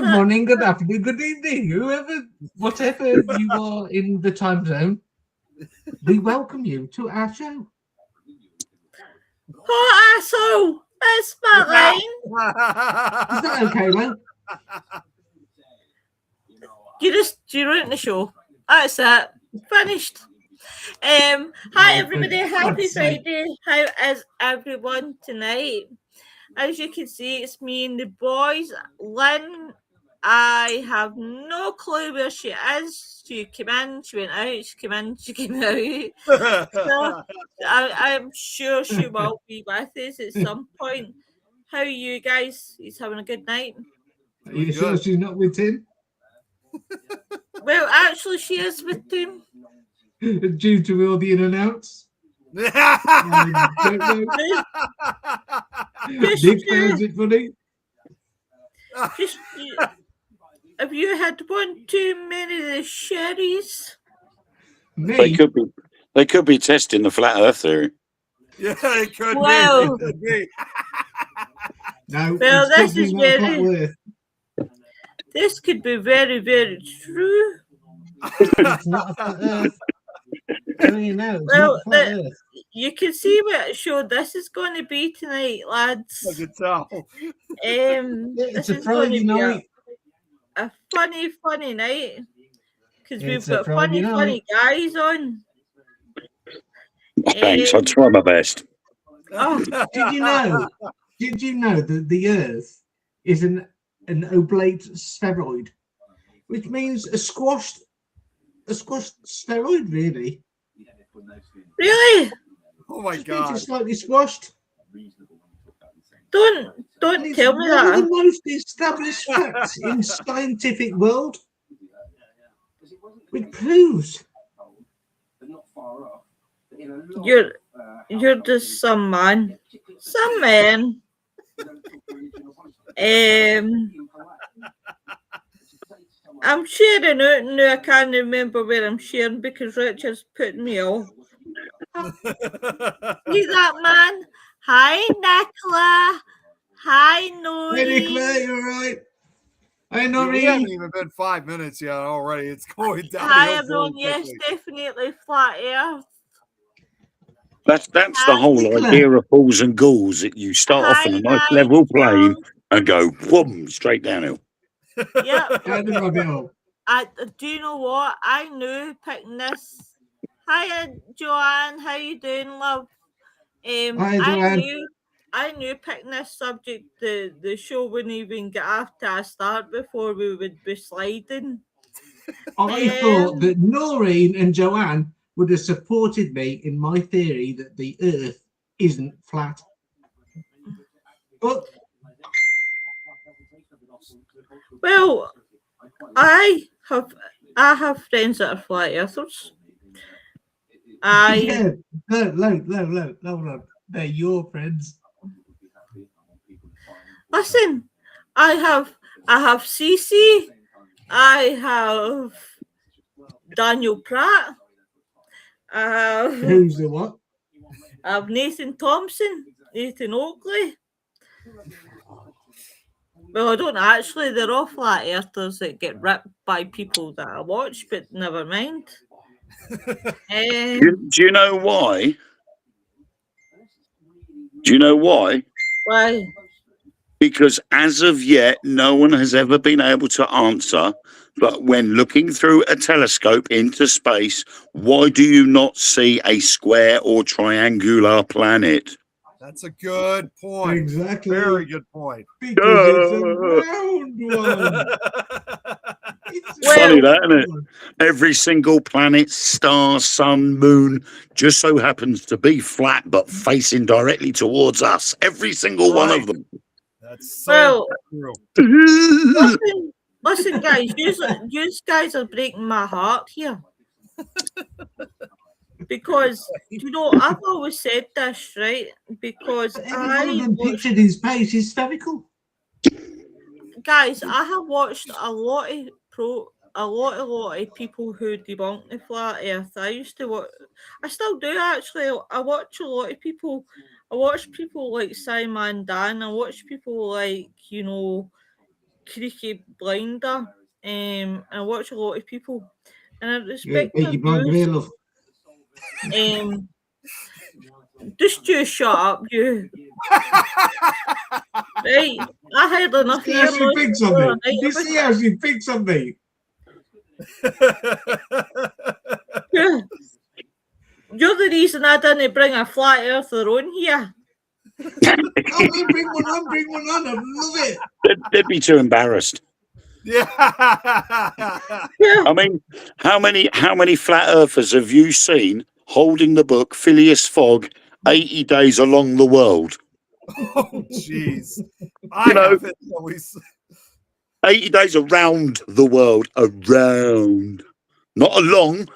Good morning, good afternoon, good evening, whatever you are in the time zone. We welcome you to our show. Poor asshole! That's my line. Is that okay, man? You ruined the show. That's it. Finished. Hi everybody, happy Friday. How is everyone tonight? As you can see, it's me and the boys. Lynn, I have no clue where she is. She came in, she went out, she came in, she came out. So I'm sure she will be with us at some point. How are you guys? He's having a good night. Are you sure she's not with Tim? Well, actually, she is with Tim. Due to all the in and outs? Nick finds it funny. Have you had one too many of the sherries? Me? They could be testing the flat Earth theory. Yeah, it could well, be. No, well, this is very. This could be very, very true. It's not a flat Earth. You know, you can see what show this is going to be tonight, lads. I can tell. It's a Friday night. A funny night. Because we've got funny guys on. Thanks, I'll try my best. Oh, did you know that the Earth is an oblate spheroid, which means a squashed spheroid, really? Really? Oh my God! It's slightly squashed. Don't tell me that. One of the most established facts in scientific world, which proves you're just some man. I'm sharing out now. I can't remember where I'm sharing because Richard's putting me off. See that man? Hi, Nicola. Hi, Nori. Hey, Nicola, you're right. Hi, Nori. We haven't even been 5 minutes yet already. It's going down. Hi, everyone. Yes, definitely flat Earth. That's the whole idea of Balls and Ghouls. That you start off on a nice level plane and go boom straight downhill. Yeah. Do you know what? I knew picking this. Hi, Joanne. How you doing, love? Hi, Joanne. I knew picking this subject, the show wouldn't even get after a start before we would be sliding. I thought that Noreen and Joanne would have supported me in my theory that the Earth isn't flat. But well, I have friends that are flat earthers. Yeah, no, they're your friends. Listen, I have Cece, I have Daniel Pratt, who's the what? I have Nathan Thompson, Nathan Oakley. Well, I don't actually. They're all flat earthers that get ripped by people that I watch, but never mind. Do you know why? Do you know why? Why? Because as of yet, no one has ever been able to answer. But when looking through a telescope into space, why do you not see a square or triangular planet? That's a good point. Exactly. Very good point. Because it's a round one. It's funny that, isn't it? Every single planet, star, sun, moon just so happens to be flat but facing directly towards us. Every single one of them. That's so true. Listen, guys, you guys are breaking my heart here. Because, I've always said this, right? Because I pictured his face is spherical. Guys, I have watched a lot of people who debunk the flat Earth. I used to watch. I still do actually. I watch a lot of people. I watch people like Simon Dan. I watch people like Creaky Blinder. I watch a lot of people, and I respect Peaky their Blinder, views. love. Just you shut up, you. Right, I had enough of See how your she thinks of noise me. You see how she thinks of me. Yeah. You're the reason I didn't bring a flat earther on here. Oh, bring one on. I love it. They'd be too embarrassed. Yeah. Yeah. I mean, how many flat earthers have you seen holding the book Phileas Fogg, 80 Days Along the World? Oh, jeez. I know, haven't always. 80 days around the world. Around. Not along.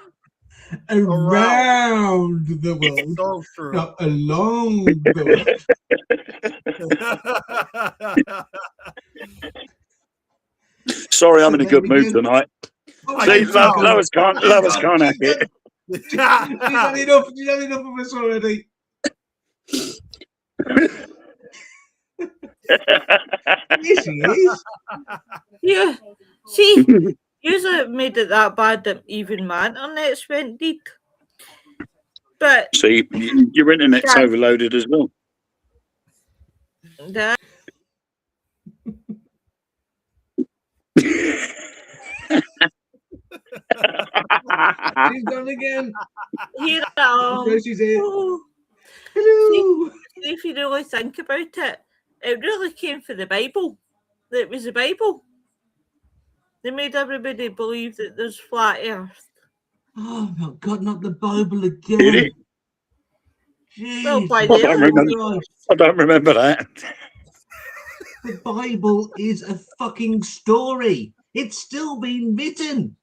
Around the world. So true. Not along the world. Sorry, I'm in a good mood tonight. Oh, See, Lois can't hack it. She's had enough of us already. Yes, she is. Yeah. See, you made it that bad that even my internet's went deep. But see, your internet's overloaded as well. That She's done again. here She's here. Oh. Hello. See, if you really think about it, it really came from the Bible. It was the Bible. They made everybody believe that there's flat earth. Oh my God, not the Bible Did again. it? Well, by I don't remember that. The Bible is a fucking story. It's still being written.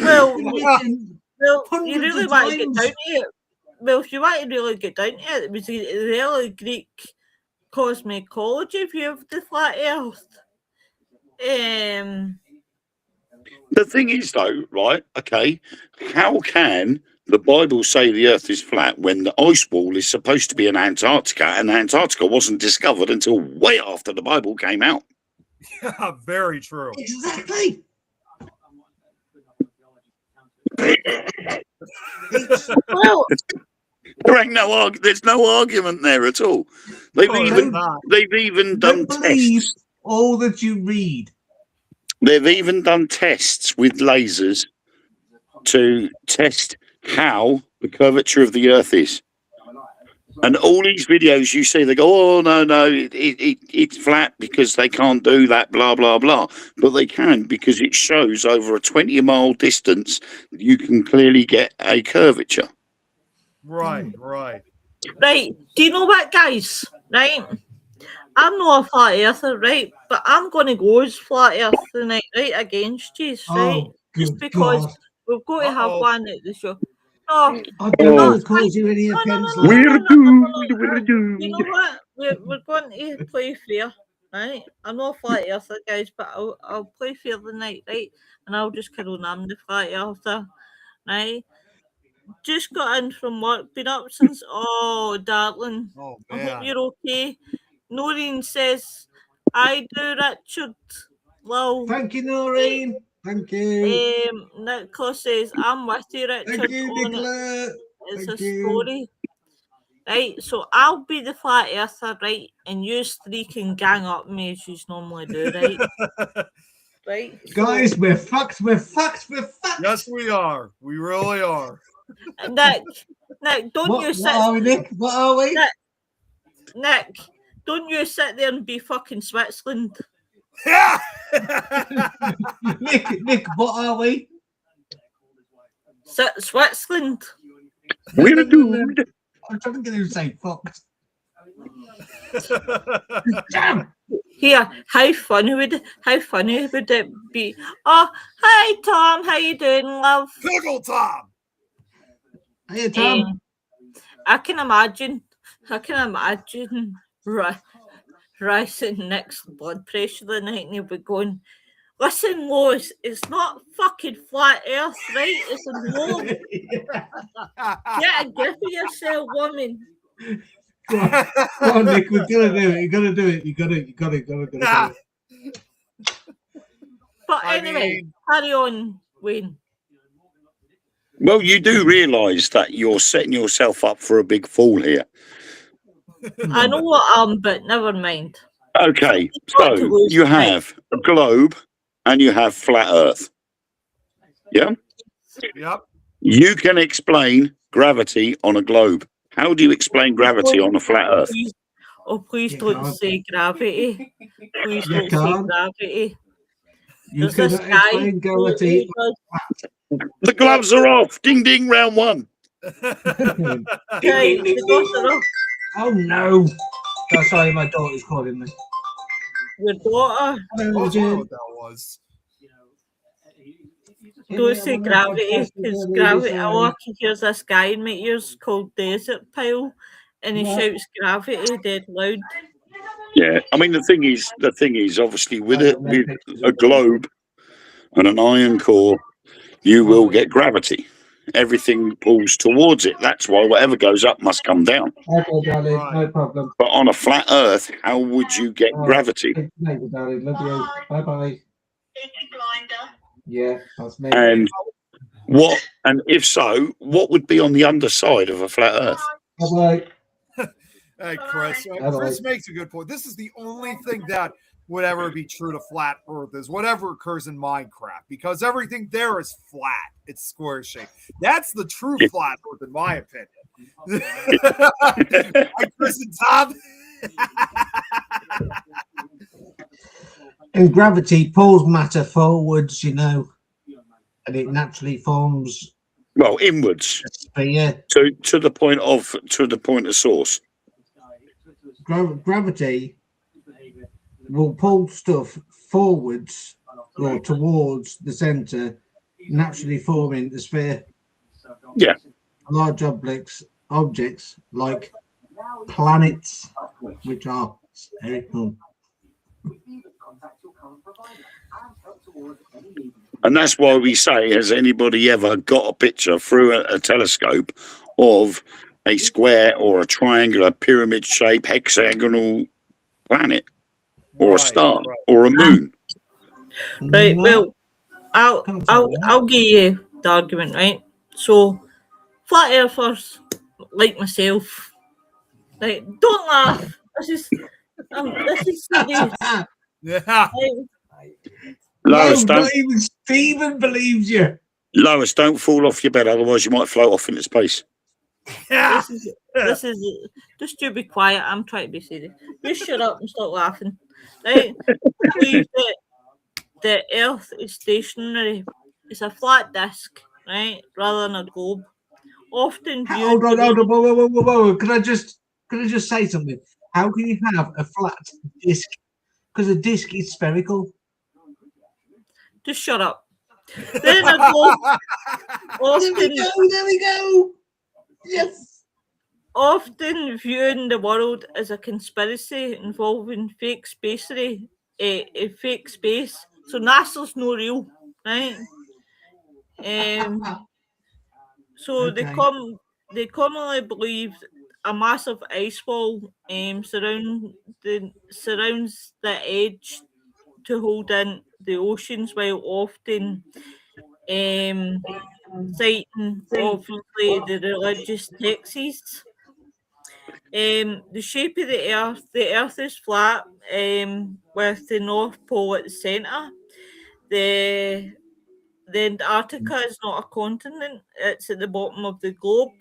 Well, It's been written you really hundreds of want to get times. down to it. Well, if you want to really get down to it, it was the early Greek cosmology view of the flat earth. The thing is, though, right? Okay, how can the Bible say the Earth is flat when the ice wall is supposed to be in Antarctica, and Antarctica wasn't discovered until way after the Bible came out? Yeah, very true. Exactly. Well, There's no argument there at all. They've even done Don't believe tests. all that you read. They've even done tests with lasers to test how the curvature of the Earth is. And all these videos you see, they go, oh, no, it's flat because they can't do that, blah, blah, blah. But they can, because it shows over a 20-mile distance, you can clearly get a curvature. Right. Right. Do you know what, guys? Right? I'm not a flat earther, right? But I'm going to go as flat earth tonight, right? Against you, right? Oh, Just because God. we've got to have one at the show. No, I don't want to cause you any offence. We're doomed. You know what? We're going to play fair, right? I'm not a flat earther, guys, but I'll play fair tonight, right? And I'll just carry on. I'm the flat earther, right? Just got in from work, been up since. Oh, darling, I hope you're okay. Noreen says, "I do, Richard." Well, thank you, Noreen. Thank you. Nicola says, "I'm with you, Richard." Thank you, Nicola. It's Thank a you. story. Right, so I'll be the flat earther, right? And you three can gang up me as you normally do, right? Right? Guys, so, we're fucked. Yes, we are. We really are. Nick, don't you sit. What are we, Nick? What are we? Nick, don't you sit there and be fucking Switzerland. Yeah. Nick, what are we? Switzerland. We're doomed. I'm trying to get him to say fucked. Damn. Here, how funny would it be? Oh, hi Tom, how you doing, love? Pickle Tom. Hey, Tom. I can imagine rising Nick's blood pressure the night, and he'll be going, "Listen, Lois, it's not fucking flat Earth, right? It's a globe. Get a grip of yourself, woman." Go on, Nick, we're gonna do it. You gotta do it. You gotta do it. But I anyway, mean- carry on, Wayne. Well, you do realise that you're setting yourself up for a big fall here. I know what but never mind. Okay, Got to so lose you tonight. have a globe and you have flat Earth. Yeah? Yep. You can explain gravity on a globe. How do you explain gravity on a flat Earth? Please You don't can't. say gravity. Please You don't say can't. gravity. You There's this cannot guy explain who gravity. does The gloves are off. Ding ding, round one. Ding, Hey, ding, ding, the gloves ding. are off. Oh no! Oh, sorry, my daughter's calling me. Your daughter. I was wondering what that was. Don't say gravity, because gravity. All I can hear is this guy in my ears called Desert Pile, and he shouts gravity dead loud. Yeah, I mean the thing is, obviously, with a globe and an iron core, you will get gravity. Everything pulls towards it. That's why whatever goes up must come down. Okay, darling, Right. no problem. But on a flat Earth, how would you get gravity? Good night, darling. Love you. Bye bye. Yeah, that's me. And what? And if so, what would be on the underside of a flat Earth? Bye bye. Hey, Chris. Chris makes a good point. This is the only thing that would ever be true to flat Earth is whatever occurs in Minecraft, because everything there is flat. It's square shaped. That's the true flat Earth, in my opinion. Hi, Chris and Tom. And gravity pulls matter forwards, you know, and it naturally forms Well, inwards a sphere. to the point of source. Gravity will pull stuff forwards or towards the center, naturally forming the sphere. Yeah. Large objects like planets, which are spherical. And that's why we say, has anybody ever got a picture through a telescope of a square or a triangular pyramid shaped hexagonal planet or a star or a moon? Right. No. Well, I'll give you the argument, right? So, flat earthers like myself, right? Don't laugh. This is serious. Yeah. Lois, No, not even Stephen believes you. Lois, don't fall off your bed, otherwise you might float off into space. Yeah. This is just you be quiet. I'm trying to be serious. Just shut up and stop laughing. Right? Believe that the Earth is stationary. It's a flat disc, right, rather than a globe. Often viewed. Hold on. Whoa. Can I just say something? How can you have a flat disc? Because a disc is spherical. Just shut up. Then a globe. There we go. Yes. Often viewing the world as a conspiracy involving fake spacery, fake space. So NASA's no real, right? So Okay. they commonly believe a massive ice wall surrounds the edge to hold in the oceans, while often citing obviously the religious texts. The shape of the earth is flat, with the North Pole at the centre. The Antarctica is not a continent, it's at the bottom of the globe,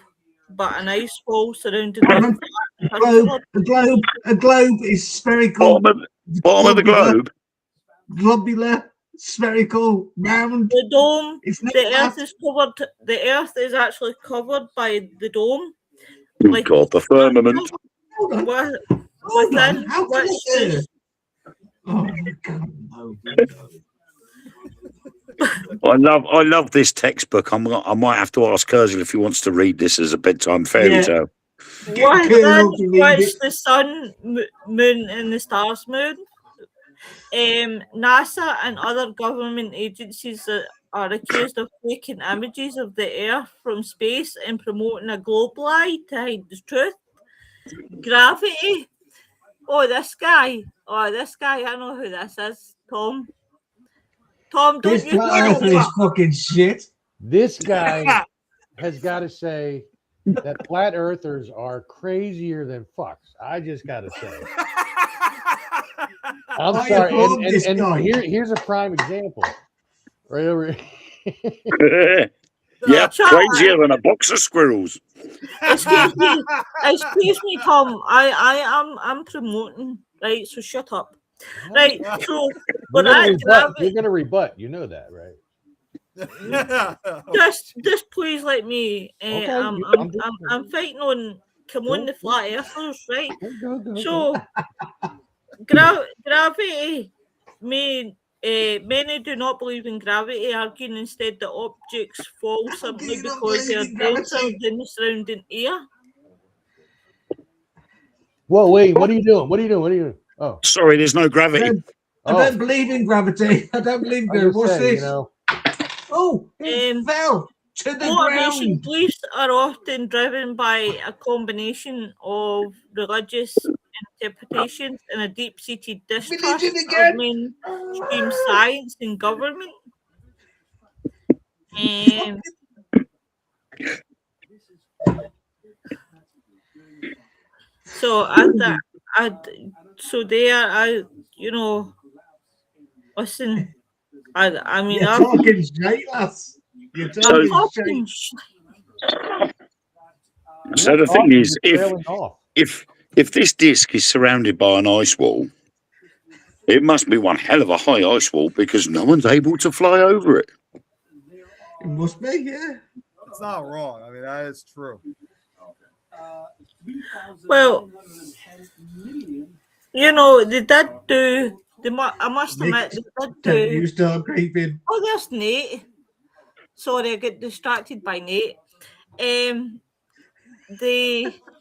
but an ice wall surrounding A globe is spherical. Bottom of the globe. Globular, spherical, round. The dome, It's not the flat. earth is covered, the earth is actually covered by the dome. Oh, God, the firmament. Hold on. Within How can which I is Oh my God, no. I love this textbook. I might have to ask Kurzel if he wants to read this as a bedtime fairy tale. within which the sun, moon, and the stars move. NASA and other government agencies are accused of taking images of the Earth from space and promoting a global lie to hide the truth. Gravity. Oh, this guy. I know who this is. Tom. Tom, don't This you flat tell earther him is fucking shit. This guy has got to say that flat earthers are crazier than fucks. I just got to say. I'm I sorry. applaud this And guy. here's a prime example. Right over Yep, Shut crazier than a box of squirrels. Excuse me, Tom. I'm promoting, right? So shut up. Right. So You're we're at gonna gravity. rebut. You know that, right? Just please let me. Okay, I'm fighting on. Come on, Go, the flat earthers, right? Go. So gravity. Many do not believe in gravity, arguing instead that objects fall simply you not because they are believe in denser gravity? than the surrounding air. Whoa, wait! What are you doing? Oh, Sorry, there's no gravity. I don't believe in gravity. I don't believe in gravity. What's this? Oh, it fell to the Motivation ground. beliefs are often driven by a combination of religious interpretations and a deep-seated distrust Religion of again. mainstream science and government. So listen. I mean, You're talking shite, lass. You're talking shite. So the thing is, if this disc is surrounded by an ice wall, it must be one hell of a high ice wall because no one's able to fly over it. It must be, yeah. It's not wrong. I mean, that is true. Well, you know, they did do. I must admit, they did do. You start creeping. Oh, there's Nate. Sorry, I got distracted by Nate. They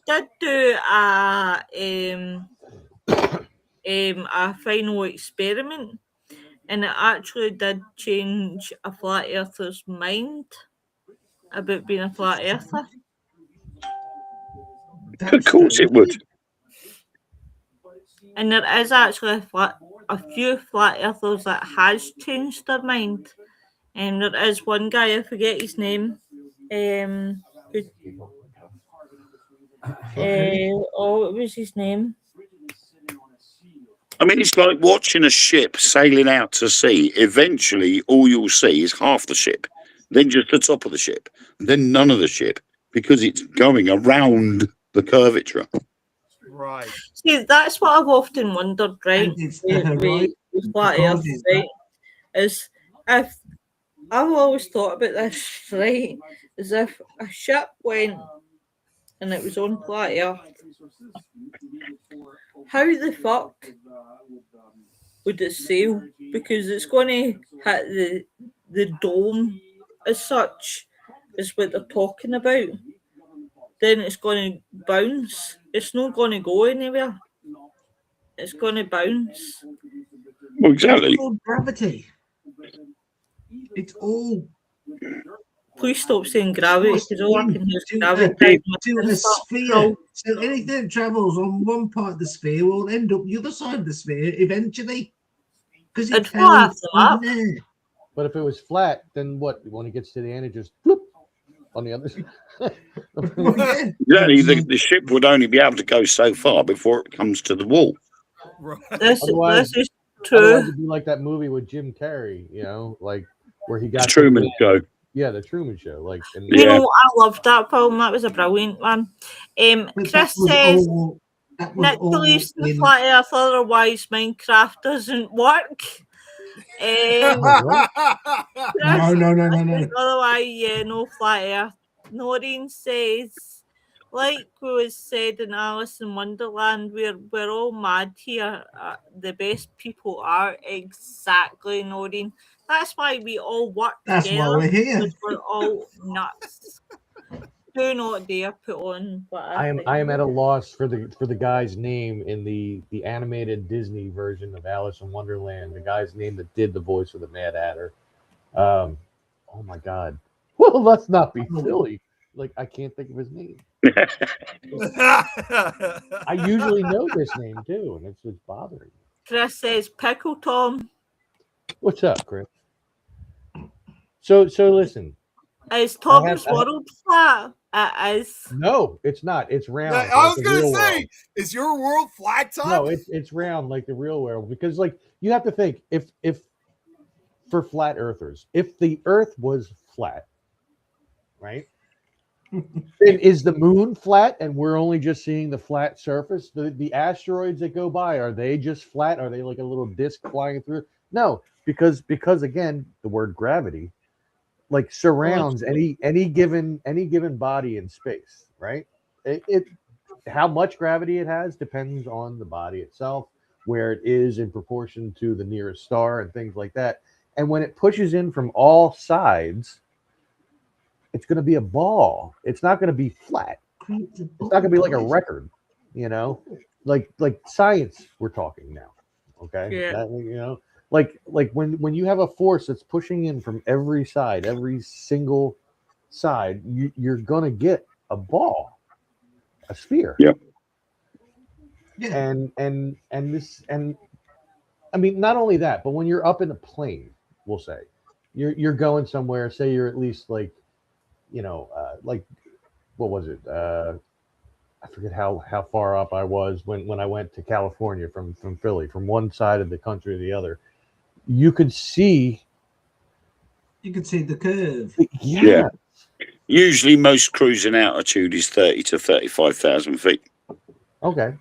did do a final experiment, and it actually did change a flat earther's mind about being a flat earther. Of course it would. And there is actually a few flat earthers that has changed their mind. And there is one guy, I forget his name. What was his name? I mean, it's like watching a ship sailing out to sea. Eventually, all you'll see is half the ship, then just the top of the ship, and then none of the ship because it's going around the curvature. Right. See, that's what I've often wondered, right? With flat earth, right? Is if I've always thought about this, right? As if a ship went and it was on flat earth, how the fuck would it sail? Because it's going to hit the dome as such, is what they're talking about. Then it's going to bounce. It's not going to go anywhere. It's going to bounce. Well, exactly. It's all gravity. It's all. Please stop saying gravity because all I can hear is to gravity. a sphere. So anything that travels on one part of the sphere will end up the other side of the sphere eventually. Because it's held in there. But if it was flat, then what? When it gets to the end, it just bloop on the other side. Exactly. The ship would only be able to go so far before it comes to the wall. This is true. Otherwise it'd be like that movie with Jim Carrey, you know, like where he got the Truman Show. Yeah, the Truman Show. Like, you know, I loved that film. That was a brilliant one. Chris says Nick believes in the flat earth, otherwise Minecraft doesn't work. No. Otherwise, yeah, no flat earth. Noreen says, like was said in Alice in Wonderland, we're all mad here. The best people are. Exactly, Noreen. That's why we all work together. That's why we're here. Because we're all nuts. Do not dare put on what I am at a loss for the guy's name in the animated Disney version of Alice in Wonderland. The guy's name that did the voice of the Mad Hatter. Oh my God. Well, let's not be silly. Like, I can't think of his name. I usually know this name too, and it's just bothering me. Chris says Pickle Tom. What's up, Chris? So listen. Is Tom's world flat? It is. No, it's not. It's round. I was gonna say, is your world flat, Tom? No, it's round like the real world, because like you have to think, if for flat earthers, if the Earth was flat, right? Then is the moon flat and we're only just seeing the flat surface? The asteroids that go by, are they just flat? Are they like a little disc flying through? No, because again, the word gravity like surrounds any given body in space, right? It how much gravity it has depends on the body itself, where it is in proportion to the nearest star and things like that. And when it pushes in from all sides, it's going to be a ball. It's not going to be flat. It's not going to be like a record, you know, like science we're talking now. Okay. Yeah. That, you know, like when you have a force that's pushing in from every side, every single side, you're going to get a ball, a sphere. Yep. Yeah. And I mean, not only that, but when you're up in a plane, we'll say you're going somewhere, say you're at least like, you know, like, what was it? I forget how far up I was when I went to California from Philly, from one side of the country to the other. You could see the curve. Yeah. Usually most cruising altitude is 30 to 35,000 feet. Okay.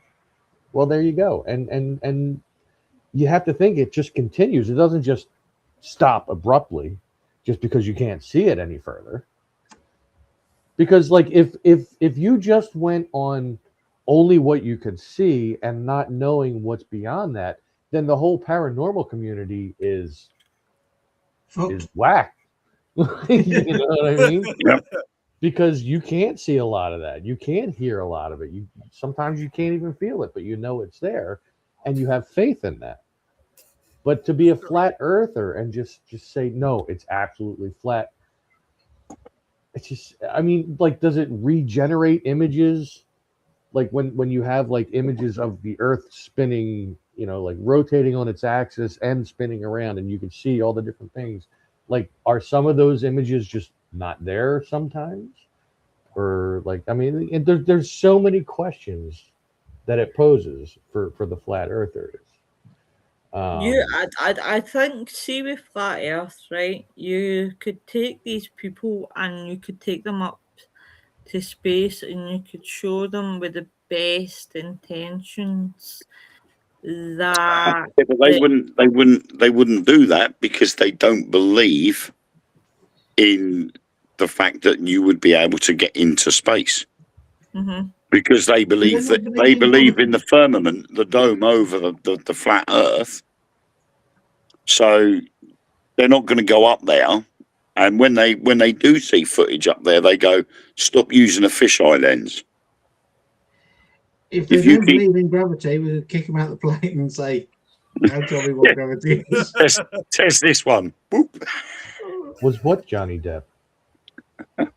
Well, there you go. And you have to think it just continues. It doesn't just stop abruptly just because you can't see it any further. Because like if you just went on only what you could see and not knowing what's beyond that, then the whole paranormal community is whacked. You know what I mean? Yep. Because you can't see a lot of that. You can't hear a lot of it. You sometimes you can't even feel it, but you know it's there and you have faith in that. But to be a flat earther and just say no, it's absolutely flat. It's just, I mean, like, does it regenerate images? Like when you have like images of the earth spinning, you know, like rotating on its axis and spinning around, and you can see all the different things. Like, are some of those images just not there sometimes? Or like, I mean, there's so many questions that it poses for the flat earthers. I think, see, with flat Earth, right? You could take these people and you could take them up to space, and you could show them with the best intentions that Yeah, but they wouldn't do that because they don't believe in the fact that you would be able to get into space. Mm-hmm. Because they believe in the firmament, the dome over the flat Earth. So they're not going to go up there. And when they do see footage up there, they go, stop using a fisheye lens. If they don't believe in gravity, we would kick them out of the plane and say, now tell me what gravity is. Test this one. Boop. Was what Johnny Depp? But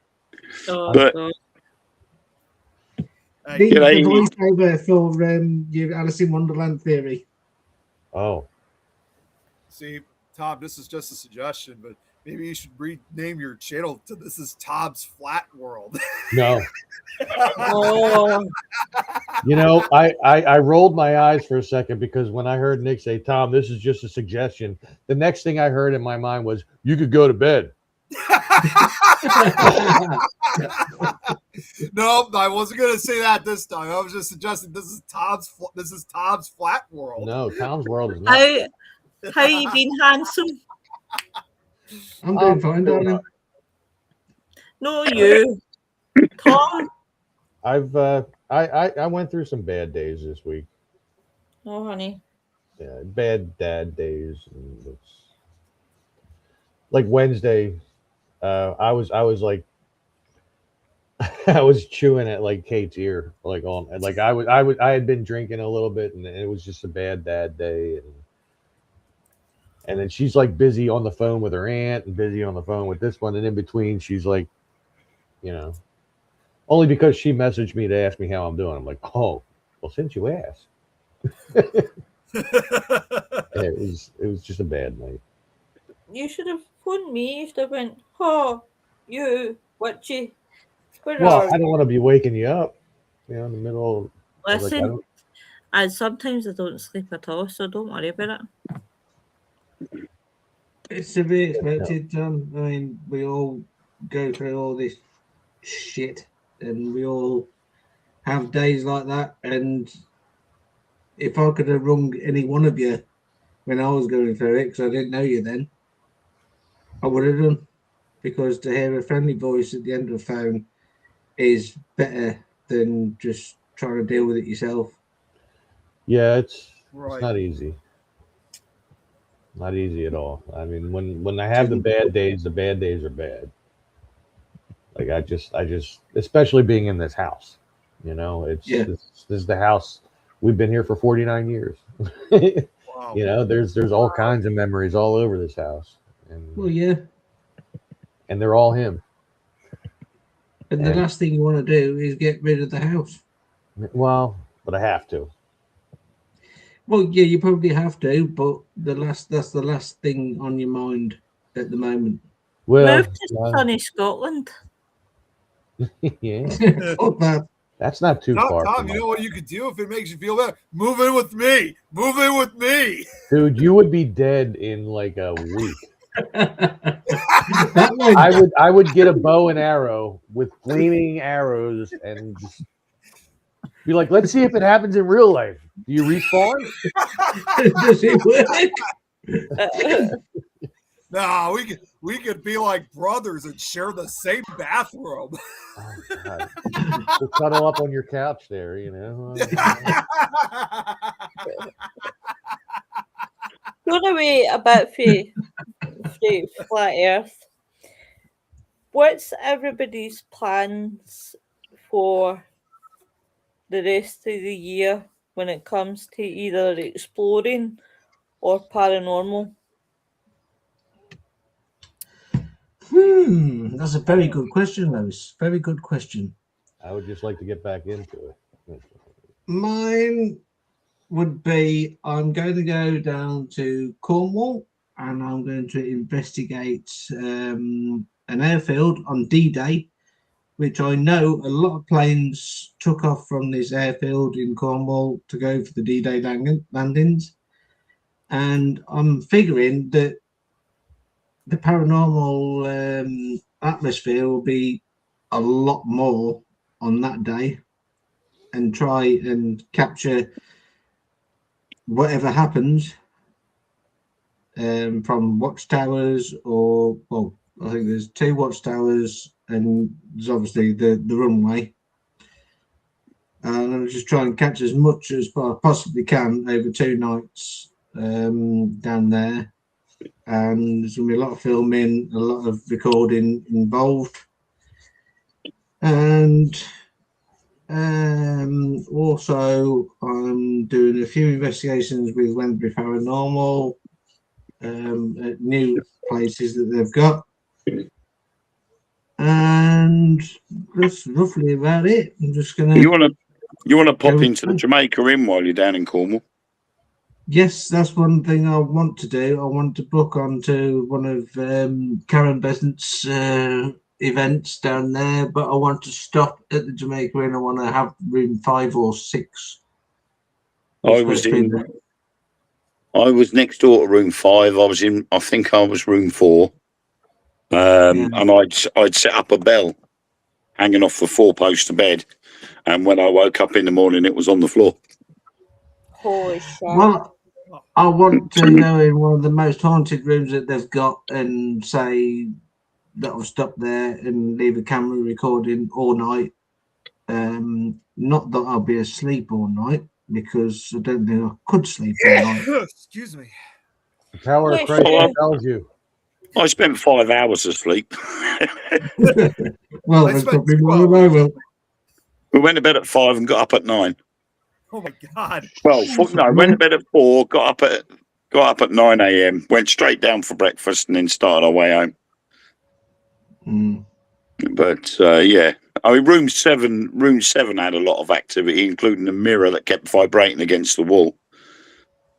the voiceover for your Alice in Wonderland theory. Oh. See, Tom, this is just a suggestion, but maybe you should rename your channel to This is Tom's Flat World. No. You know, I rolled my eyes for a second because when I heard Nick say, Tom, this is just a suggestion, the next thing I heard in my mind was, you could go to bed. No, I wasn't going to say that this time. I was just suggesting this is Tom's Flat World. No, Tom's World is not. How you been, handsome? I'm doing fine, darling. No, you, Tom. I've I went through some bad days this week. Oh, honey. Yeah, bad dad days. And it's like Wednesday. I was like, I was chewing at like Kate's ear, like on, like I had been drinking a little bit, and it was just a bad dad day, and then she's like busy on the phone with her aunt and busy on the phone with this one, and in between she's like, you know, only because she messaged me to ask me how I'm doing. I'm like, oh, well, since you asked. It was just a bad night. You should have phone me if they went, oh, you, witchy, where Well, are I don't you? want to be waking you up, in the middle. Like, Listen, sometimes I don't sleep at all, so don't worry about it. It's to be expected, John. I mean, we all go through all this shit, and we all have days like that. And if I could have rung any one of you when I was going through it, because I didn't know you then, I would have done. Because to hear a friendly voice at the end of the phone is better than just trying to deal with it yourself. Yeah, it's Right. not easy. Not easy at all. I mean, when I have the bad days are bad. Like I just, especially being in this house, this is the house. We've been here for 49 years. Wow. There's all kinds of memories all over this house, Well, yeah. and they're all him. And the last thing you want to do is get rid of the house. Well, but I have to. Well, yeah, you probably have to, but that's the last thing on your mind at the moment. Well, Move to sunny Scotland. Yeah. Fuck that. That's not too far. Tom, you know what you could do if it makes you feel better? Move in with me. Move in with me. Dude, you would be dead in like a week. That I would get a bow and arrow with flaming arrows and just be like, let's see if it happens in real life. Do you respawn? Does it work? No, we could be like brothers and share the same bathroom. Oh, God. We'll cuddle up on your couch there, Going away a bit for flat Earth. What's everybody's plans for the rest of the year when it comes to either exploring or paranormal? That's a very good question, Lois. Very good question. I would just like to get back into it. Mine would be I'm going to go down to Cornwall and I'm going to investigate an airfield on D-Day, which I know a lot of planes took off from this airfield in Cornwall to go for the D-Day landings. And I'm figuring that the paranormal atmosphere will be a lot more on that day and try and capture whatever happens from watchtowers I think there's 2 watchtowers and there's obviously the runway. And I'm just trying to catch as much as I possibly can over 2 nights down there. And there's going to be a lot of filming, a lot of recording involved. And also I'm doing a few investigations with Wembley Paranormal at new places that they've got. And that's roughly about it. I'm just going to... You want to pop into the Jamaica Inn while you're down in Cornwall? Yes, that's one thing I want to do. I want to book onto one of Karen Besant's events down there, but I want to stop at the Jamaica Inn. I want to have room 5 or 6. I was next door to room 5. I think I was room 4. And I'd set up a bell hanging off the 4-poster bed. And when I woke up in the morning, it was on the floor. Holy shit. Well, I want to go in one of the most haunted rooms that they've got and say that I've stopped there and leave a camera recording all night. Not that I'll be asleep all night, because I don't think I could sleep all night. Excuse me. The power of Christ tells you. I spent 5 hours asleep. Well, there's probably more than I will. We went to bed at 5 and got up at 9. Oh my God. Well, no, went to bed at 4, got up at 9 a.m., went straight down for breakfast, and then started our way home. But yeah, I mean, room 7 had a lot of activity, including a mirror that kept vibrating against the wall.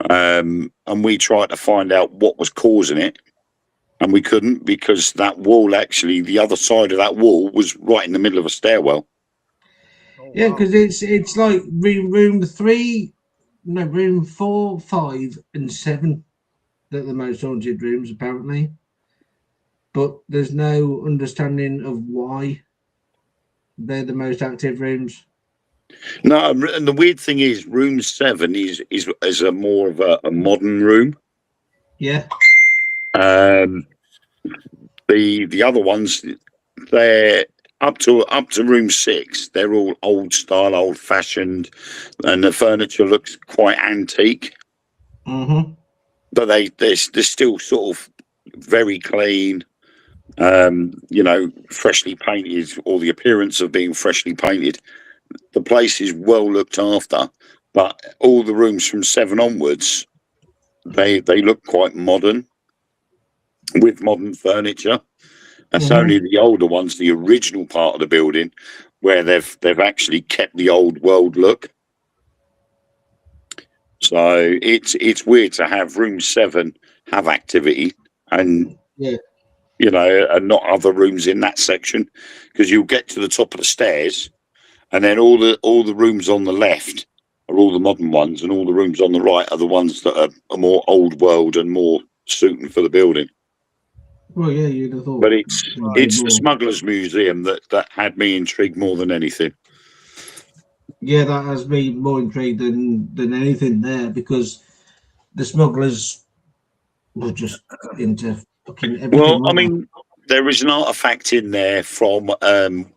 And we tried to find out what was causing it. and we couldn't because that wall, actually, the other side of that wall was right in the middle of a stairwell. Oh, Yeah, wow. because it's like room 4, 5, and 7 that are the most haunted rooms apparently, but there's no understanding of why they're the most active rooms. No, and the weird thing is, room 7 is a more of a modern room. Yeah. The other ones, they're up to room 6. They're all old style, old fashioned, and the furniture looks quite antique. Mm-hmm. But they're still sort of very clean. Freshly painted, or the appearance of being freshly painted. The place is well looked after, but all the rooms from 7 onwards, they look quite modern with modern furniture. That's only the older ones, the original part of the building, where they've actually kept the old world look. So it's weird to have room 7 have activity and and not other rooms in that section, because you'll get to the top of the stairs, and then all the rooms on the left are all the modern ones, and all the rooms on the right are the ones that are more old world and more suiting for the building. Well, yeah, you'd have thought. But it's the Smugglers Museum that had me intrigued more than anything. Yeah, that has me more intrigued than anything there, because the smugglers were just into fucking everything. Well, I mean, there is an artifact in there from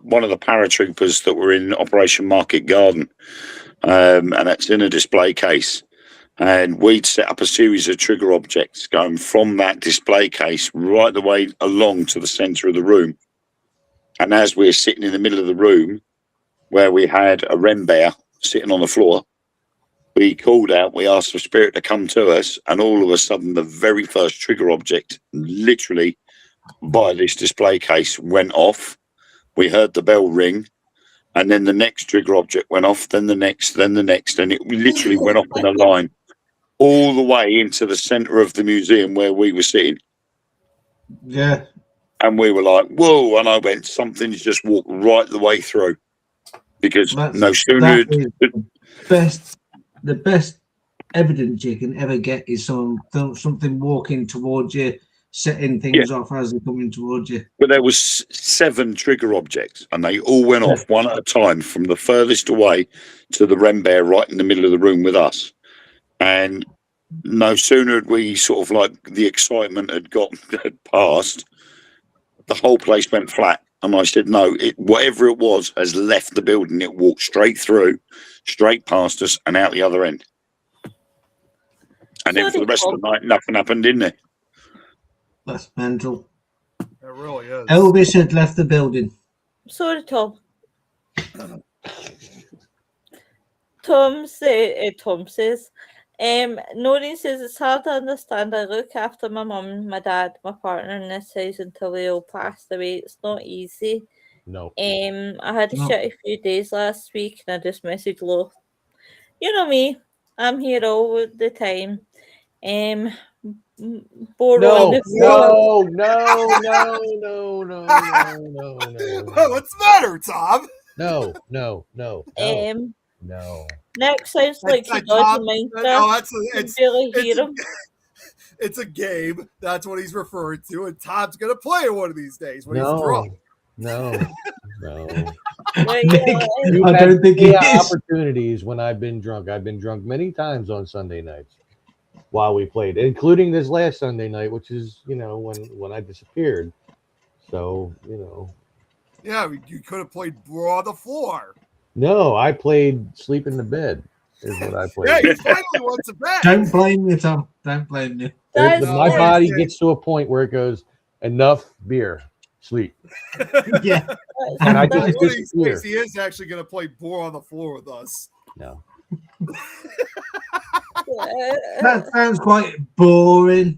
one of the paratroopers that were in Operation Market Garden, and it's in a display case. And we'd set up a series of trigger objects going from that display case right the way along to the centre of the room. And as we were sitting in the middle of the room, where we had a Ren bear sitting on the floor, we called out, we asked for spirit to come to us, and all of a sudden the very first trigger object, literally by this display case, went off. We heard the bell ring, and then the next trigger object went off, then the next, and it literally went off in a line all the way into the centre of the museum where we were sitting. Yeah. And we were like, whoa, and I went, something's just walked right the way through. Because no sooner... The best evidence you can ever get is something walking towards you, setting things off as they're coming towards you. But there was 7 trigger objects, and they all went off one at a time from the furthest away to the Ren bear right in the middle of the room with us. And no sooner had we sort of like the excitement had passed, the whole place went flat. And I said, no, whatever it was has left the building. It walked straight through, straight past us, and out the other end. And then for the rest of the night, nothing happened in there. That's mental. It really is. Elvis had left the building. Sorry, Tom. Tom says, Noreen says it's hard to understand. I look after my mum, my dad, my partner in this house until they all passed away. It's not easy. No. I had a shitty few days last week, and I just messaged Lo. You know me. I'm here all the time. No. What's the matter, Tom? No. Nick sounds like he doesn't mind that. It's a game. That's what he's referring to, and Tom's gonna play it one of these days when he's drunk. No. I don't think he is. Opportunities when I've been drunk. I've been drunk many times on Sunday nights while we played, including this last Sunday night, which is when I disappeared. So Yeah, you could have played Brawl on the Floor. No, I played Sleep in the Bed. Is what I played. Yeah, you finally went to bed. Don't blame me, Tom. Don't blame me. My body gets to a point where it goes, enough beer, sleep. Yeah. And I That's just what he disappear. says. He is actually going to play Brawl on the Floor with us. No. That sounds quite boring.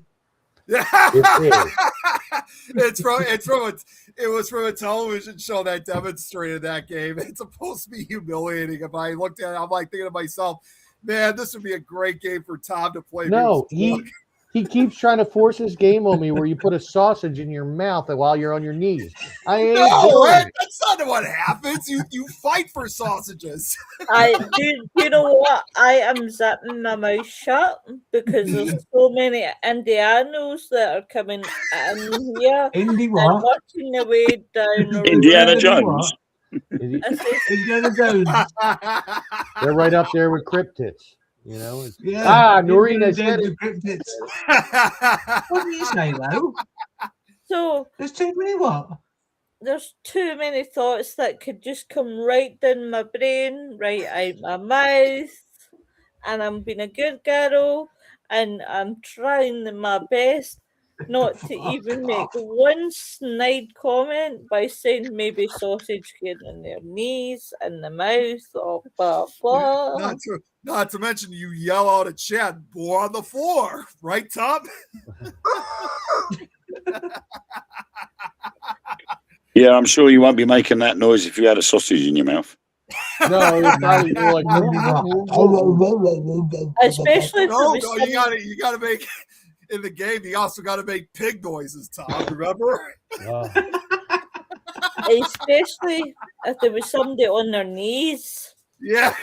It was from a television show that demonstrated that game. It's supposed to be humiliating. If I looked at it, I'm like thinking to myself, man, this would be a great game for Tom to play. No, He keeps trying to force this game on me where you put a sausage in your mouth while you're on your knees. I ain't No, doing it. that's not what happens. You fight for sausages. Do you know what? I am zipping my mouth shut because there's so many Indianos that are coming in here Indie and what? working their way down the Indiana road. Jones. I say, Indiana Jones. They're right up there with cryptids. You know. Yeah. Noreen Indiana has said Jones it. and cryptids. What do you say, though? so There's too many what? there's too many thoughts that could just come right down my brain, right out my mouth, and I'm being a good girl, and I'm trying my best not to even make one snide comment by saying maybe sausage getting in their knees and the mouth or blah blah. Not to mention you yell out at chat, "Boar on the floor," right, Tom? Yeah, I'm sure you won't be making that noise if you had a sausage in your mouth. No, it's probably more like. Especially if there No, was some- you gotta make in the game. You also gotta make pig noises, Tom. Remember? especially if there was somebody on their knees. Yeah.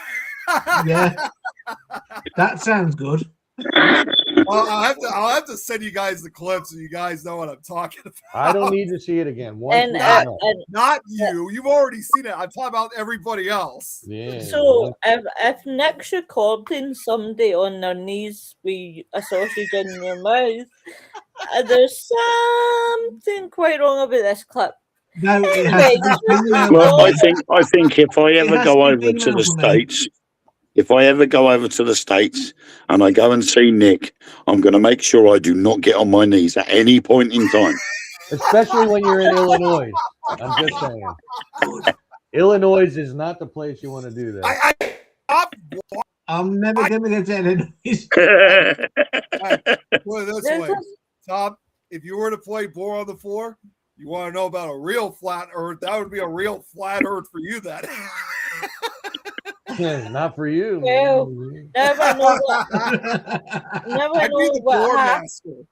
Yeah. That sounds good. Well, I'll have to send you guys the clip so you guys know what I'm talking about. I don't need to see it again. And, Not you. You've already seen it. I'm talking about everybody else. Yeah. so if Nick's recording somebody on their knees with a sausage in their mouth, there's something quite wrong about this clip. No, it has to be female. Well, I think if I ever has go to over be to the female for me. States, if I ever go over to the States and I go and see Nick, I'm going to make sure I do not get on my knees at any point in time. Especially when you're in Illinois. I'm just saying. Illinois is not the place you want to do that. I'm never going to get to Illinois. Put it this way, Tom, if you were to play Boar on the Floor, you want to know about a real flat earth, that would be a real flat earth for you then. Not for you. Well, never know what, never I'd be know the what Boar happens. master.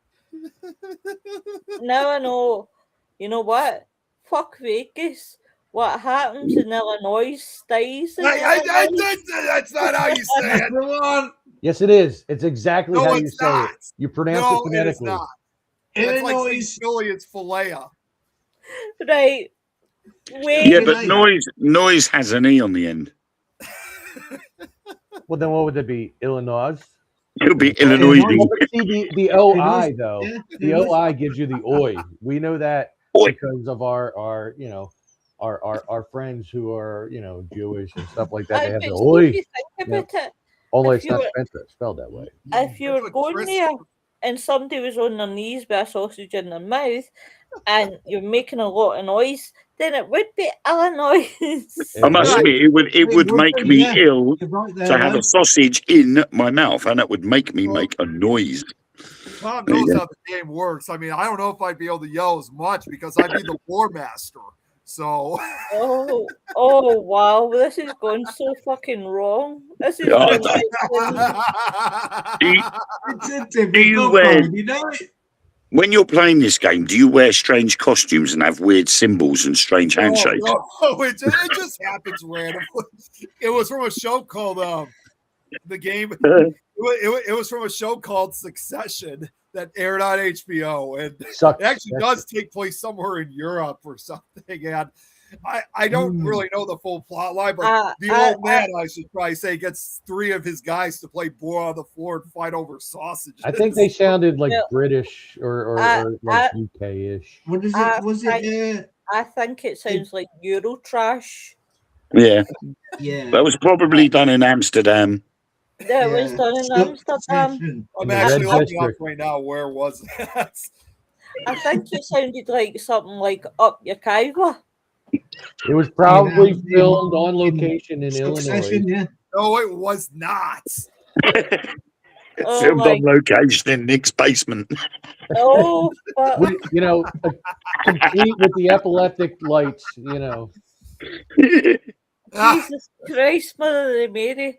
Never know. You know what? Fuck Vegas. What happens in Illinois stays in Illinois. That's not how you say it. Come on. Yes, it is. It's exactly No, how you it's say not. it. You pronounce No, it it is phonetically. not. That's like Illinois. saying Philly, it's Philea. Right. Wait. Yeah, but noise has an E on the end. Well, then what would it be? Illinois? It'll be Illinois. Well, but see, the OI, though. Yeah, The Illinois. OI gives you the oi. We know that Oi. because of our our friends who are, Jewish and stuff like that. They have the But oi. if you think about it, Only if it's not you spelled that way. if you That's were what going Chris- there and somebody was on their knees with a sausage in their mouth and you're making a lot of noise, then it would be Illinois. I must admit, it would make be, me yeah. ill You're right there, to have though. a sausage in my mouth, and it would make me make a noise. Tom There you knows go. how the game works. I mean, I don't know if I'd be able to yell as much because I'd be the War Master. So Oh wow, this is going so fucking wrong. This is Yeah, I going It's a Do you typical wear- time, you know it. When you're playing this game, do you wear strange costumes and have weird symbols and strange handshakes? No, it just happens randomly. It was from a show called the game. It was from a show called Succession that aired on HBO, and Sucks. it actually does take place somewhere in Europe or something. And I don't really know the full plot line, but the old man, I should probably say, gets 3 of his guys to play Boar on the Floor and fight over sausages. I think they sounded like Yeah. British or like UK-ish. What is I it? Was it? I think it sounds like Eurotrash. Yeah, Yeah. that was probably done in Amsterdam. That was done in Amsterdam. I'm in the actually Red looking up District. right now. Where was that? I think it sounded like something like Up Your Kaiwa. It was probably Yeah, filmed on location in Succession, Illinois. yeah. No, it was not. Oh Filmed my on location in Nick's basement. oh but Complete with the epileptic lights, Jesus Christ, Mother of Mary.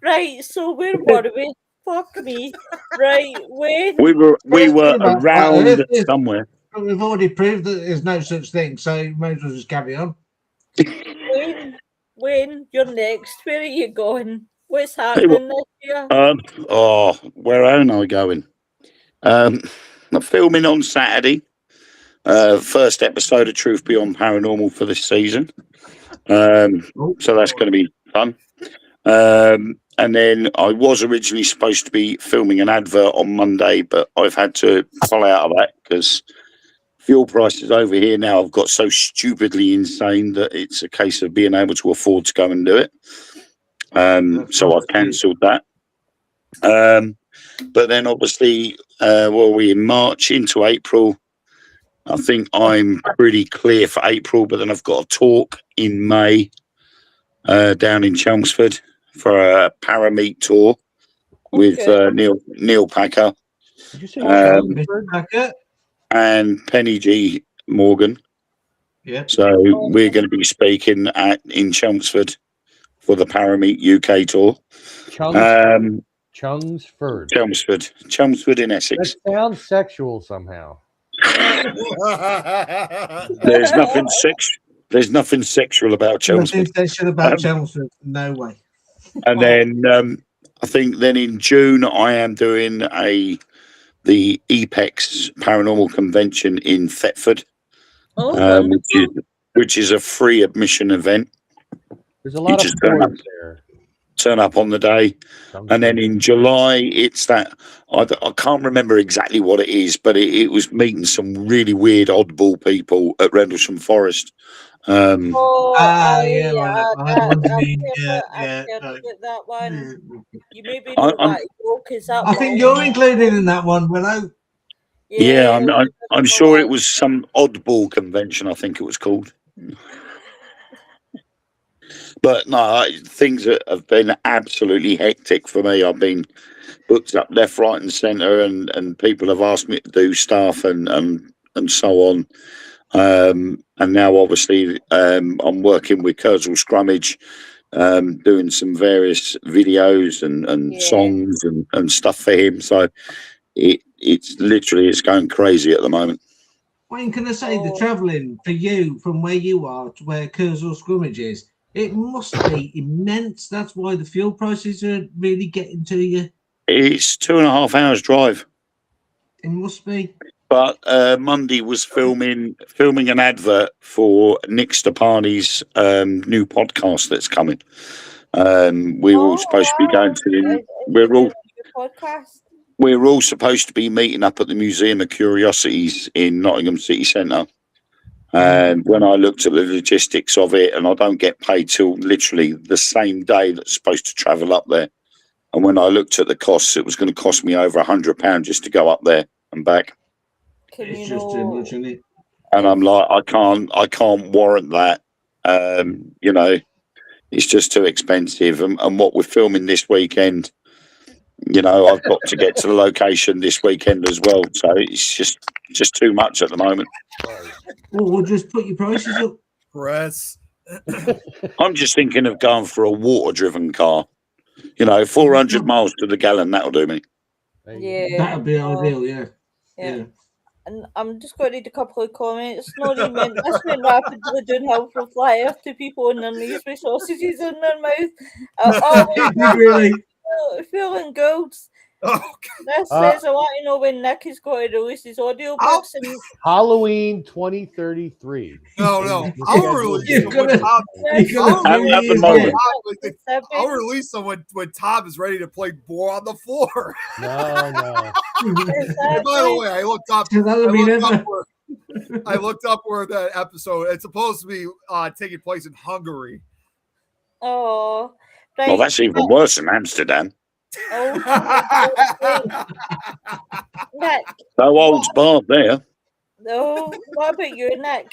Right, so where were we? Fuck me. Right, Wayne. We were About around Earth is- somewhere. We've already proved that there's no such thing, so you may as well just carry on. Wayne, you're next. Where are you going? What's happening this year? Where am I going? I'm filming on Saturday. First episode of Truth Beyond Paranormal for this season. So that's going to be fun. And then I was originally supposed to be filming an advert on Monday, but I've had to pull out of that because fuel prices over here now have got so stupidly insane that it's a case of being able to afford to go and do it. So I've cancelled that. But then obviously, we're in March into April. I think I'm pretty clear for April, but then I've got a talk in May down in Chelmsford for a Parameet tour with Neil Packer. Did you say Packer? And Penny G. Morgan. Yeah. So we're going to be speaking in Chelmsford for the Parameet UK tour. Chelmsford. Chelmsford in Essex. That sounds sexual somehow. There's nothing sexual about Chelmsford. Nothing sexual about Chelmsford. No way. And then I think then in June I am doing the EPEX Paranormal Convention in Thetford, which is a free admission event. There's a lot of boys there. Turn up on the day. And then in July, it's that I can't remember exactly what it is, but it was meeting some really weird oddball people at Rendlesham Forest. That one. You maybe know that because I think you're included in that one, Willow. Yeah, I'm sure it was some oddball convention. I think it was called. But no, things have been absolutely hectic for me. I've been booked up left, right, and centre, and people have asked me to do stuff and so on. And now, obviously, I'm working with Kurzel Scrummage, doing some various videos and songs and stuff for him. So it's going crazy at the moment. Wayne, can I say the travelling for you from where you are to where Kurzel Scrummage is? It must be immense. That's why the fuel prices are really getting to you. It's 2.5 hours drive. It must be. But Monday was filming an advert for Nick Stepani's new podcast that's coming. We're all supposed to be going to. We're all supposed to be meeting up at the Museum of Curiosities in Nottingham City Centre. And when I looked at the logistics of it, and I don't get paid till literally the same day that's supposed to travel up there. And when I looked at the costs, it was going to cost me over £100 just to go up there and back. It's just too much, isn't it? And I'm like, I can't warrant that. It's just too expensive. And what we're filming this weekend, I've got to get to the location this weekend as well. So it's just too much at the moment. Well, we'll just put your prices up. Press. I'm just thinking of going for a water-driven car. 400 miles to the gallon, that'll do me. Yeah. That'll be ideal, yeah. And I'm just going to read a couple of comments. Snorri meant this went rapidly downhill from flat earth to people on their knees with sausages in their mouth. Really? Feeling Ghouls. This says I want to know when Nick is going to release his audiobooks. Halloween 2033. No. I'll release someone when Tom is ready to play Boar on the Floor. No. And by the way, I looked up where that episode. It's supposed to be taking place in Hungary. Oh, right. Well, that's even worse than Amsterdam. Nick. No holds barred there. No, what about you, Nick?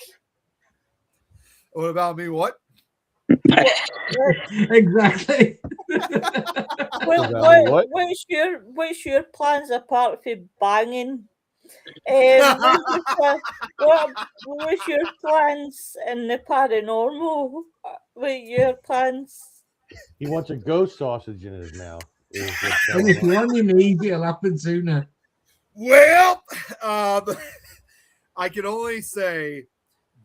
What about me? What? Exactly. What's your plans apart from banging? What's your plans in the paranormal? What your plans? He wants a ghost sausage in his mouth. is what's And going if you're on your knees, it'll happen sooner. Well, I can only say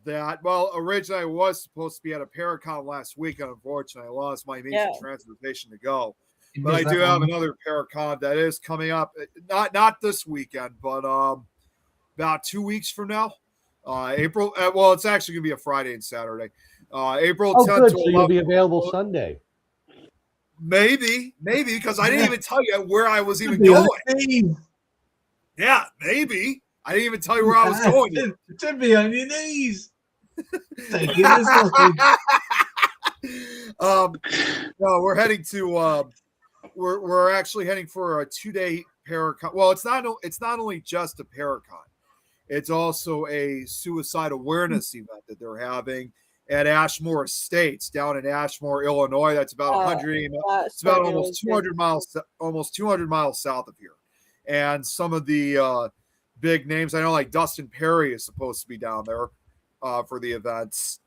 that, well, originally I was supposed to be at a Paracon last week, and unfortunately I lost my means of transportation to go. But I do have another Paracon that is coming up, not this weekend, but about 2 weeks from now. April, well, it's actually going to be a Friday and Saturday. April 10th good. to So you'll be available Sunday. Maybe, because I didn't even tell you where I was even going. Yeah, maybe. I didn't even tell you where I was going. To be on your knees. Taking a sausage. No, we're heading to we're actually heading for a 2-day Paracon. Well, it's not only just a Paracon, it's also a suicide awareness event that they're having at Ashmore Estates down in Ashmore, Illinois. That's about 100. It's about almost 200 miles south of here. And some of the big names, I know, like Dustin Perry is supposed to be down there for the events.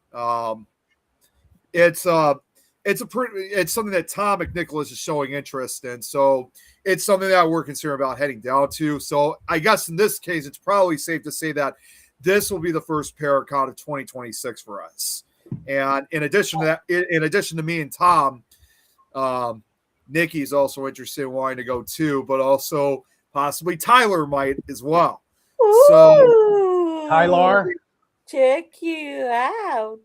It's something that Tom McNicholas is showing interest in, so it's something that we're concerned about heading down to. So I guess in this case, it's probably safe to say that this will be the first Paracon of 2026 for us. And in addition to that, in addition to me and Tom, Nikki's also interested in wanting to go too, but also possibly Tyler might as well. Ooh, so Tyler, check you out.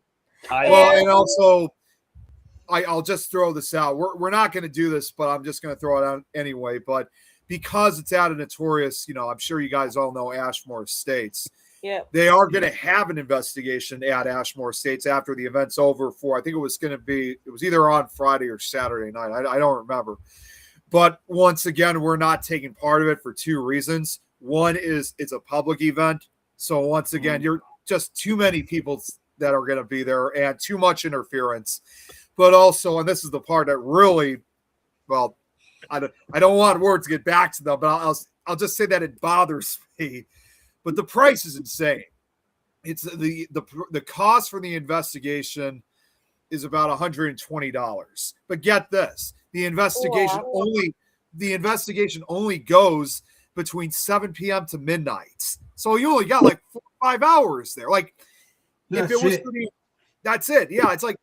Well, and also, I'll just throw this out. We're not going to do this, but I'm just going to throw it out anyway. But because it's at a notorious, I'm sure you guys all know Ashmore Estates. Yeah. They are going to have an investigation at Ashmore Estates after the event's over I think it was either on Friday or Saturday night. I don't remember. But once again, we're not taking part of it for two reasons. One is it's a public event. So once again, you're just too many people that are going to be there and too much interference. But also, and this is the part that really, well, I don't want words to get back to them, but I'll just say that it bothers me. But the price is insane. It's the cost for the investigation is about $120. But get this, the investigation only goes between 7 p.m. to midnight. So you only got like 4 or 5 hours there. Like that's it. Yeah, it's like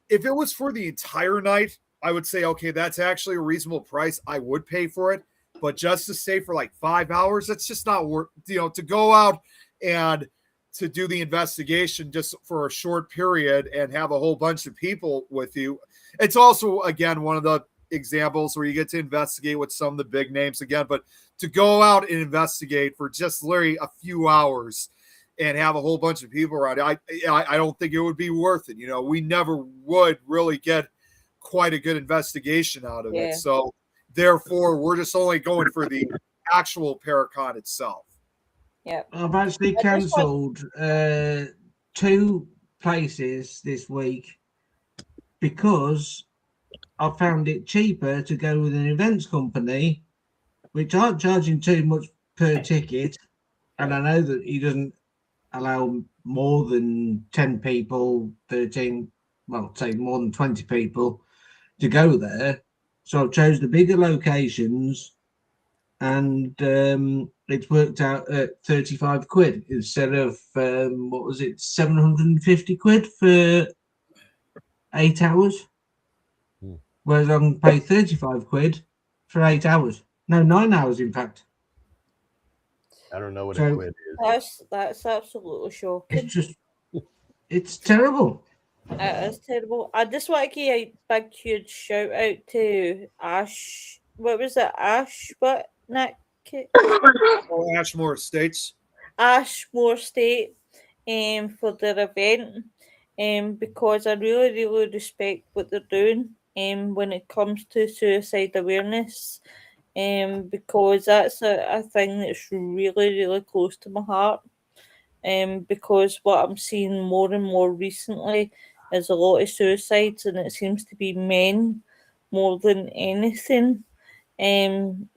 if it was for the entire night, I would say, okay, that's actually a reasonable price. I would pay for it. But just to stay for like 5 hours, that's just not worth, to go out and to do the investigation just for a short period and have a whole bunch of people with you. It's also, again, one of the examples where you get to investigate with some of the big names again, but to go out and investigate for just literally a few hours and have a whole bunch of people around, I don't think it would be worth it. We never would really get quite a good investigation out of it. So therefore, we're just only going for the actual Paracon itself. Yeah, I've actually cancelled 2 places this week because I found it cheaper to go with an events company, which aren't charging too much per ticket. And I know that he doesn't allow more than 10 people, 13, well, say more than 20 people to go there. So I've chose the bigger locations, and it's worked out at 35 quid instead of, 750 quid for 8 hours? Whereas I can pay 35 quid for 8 hours. No, 9 hours, in fact. I don't know what a quid is. That's absolutely shocking. It's terrible. It is terrible. I just want to give a big, huge shout out to Ash. What was it? Ash? What, Nick? Ashmore Estates. Ashmore State for their event. Because I really, really respect what they're doing when it comes to suicide awareness. Because that's a thing that's really, really close to my heart. Because what I'm seeing more and more recently is a lot of suicides, and it seems to be men more than anything.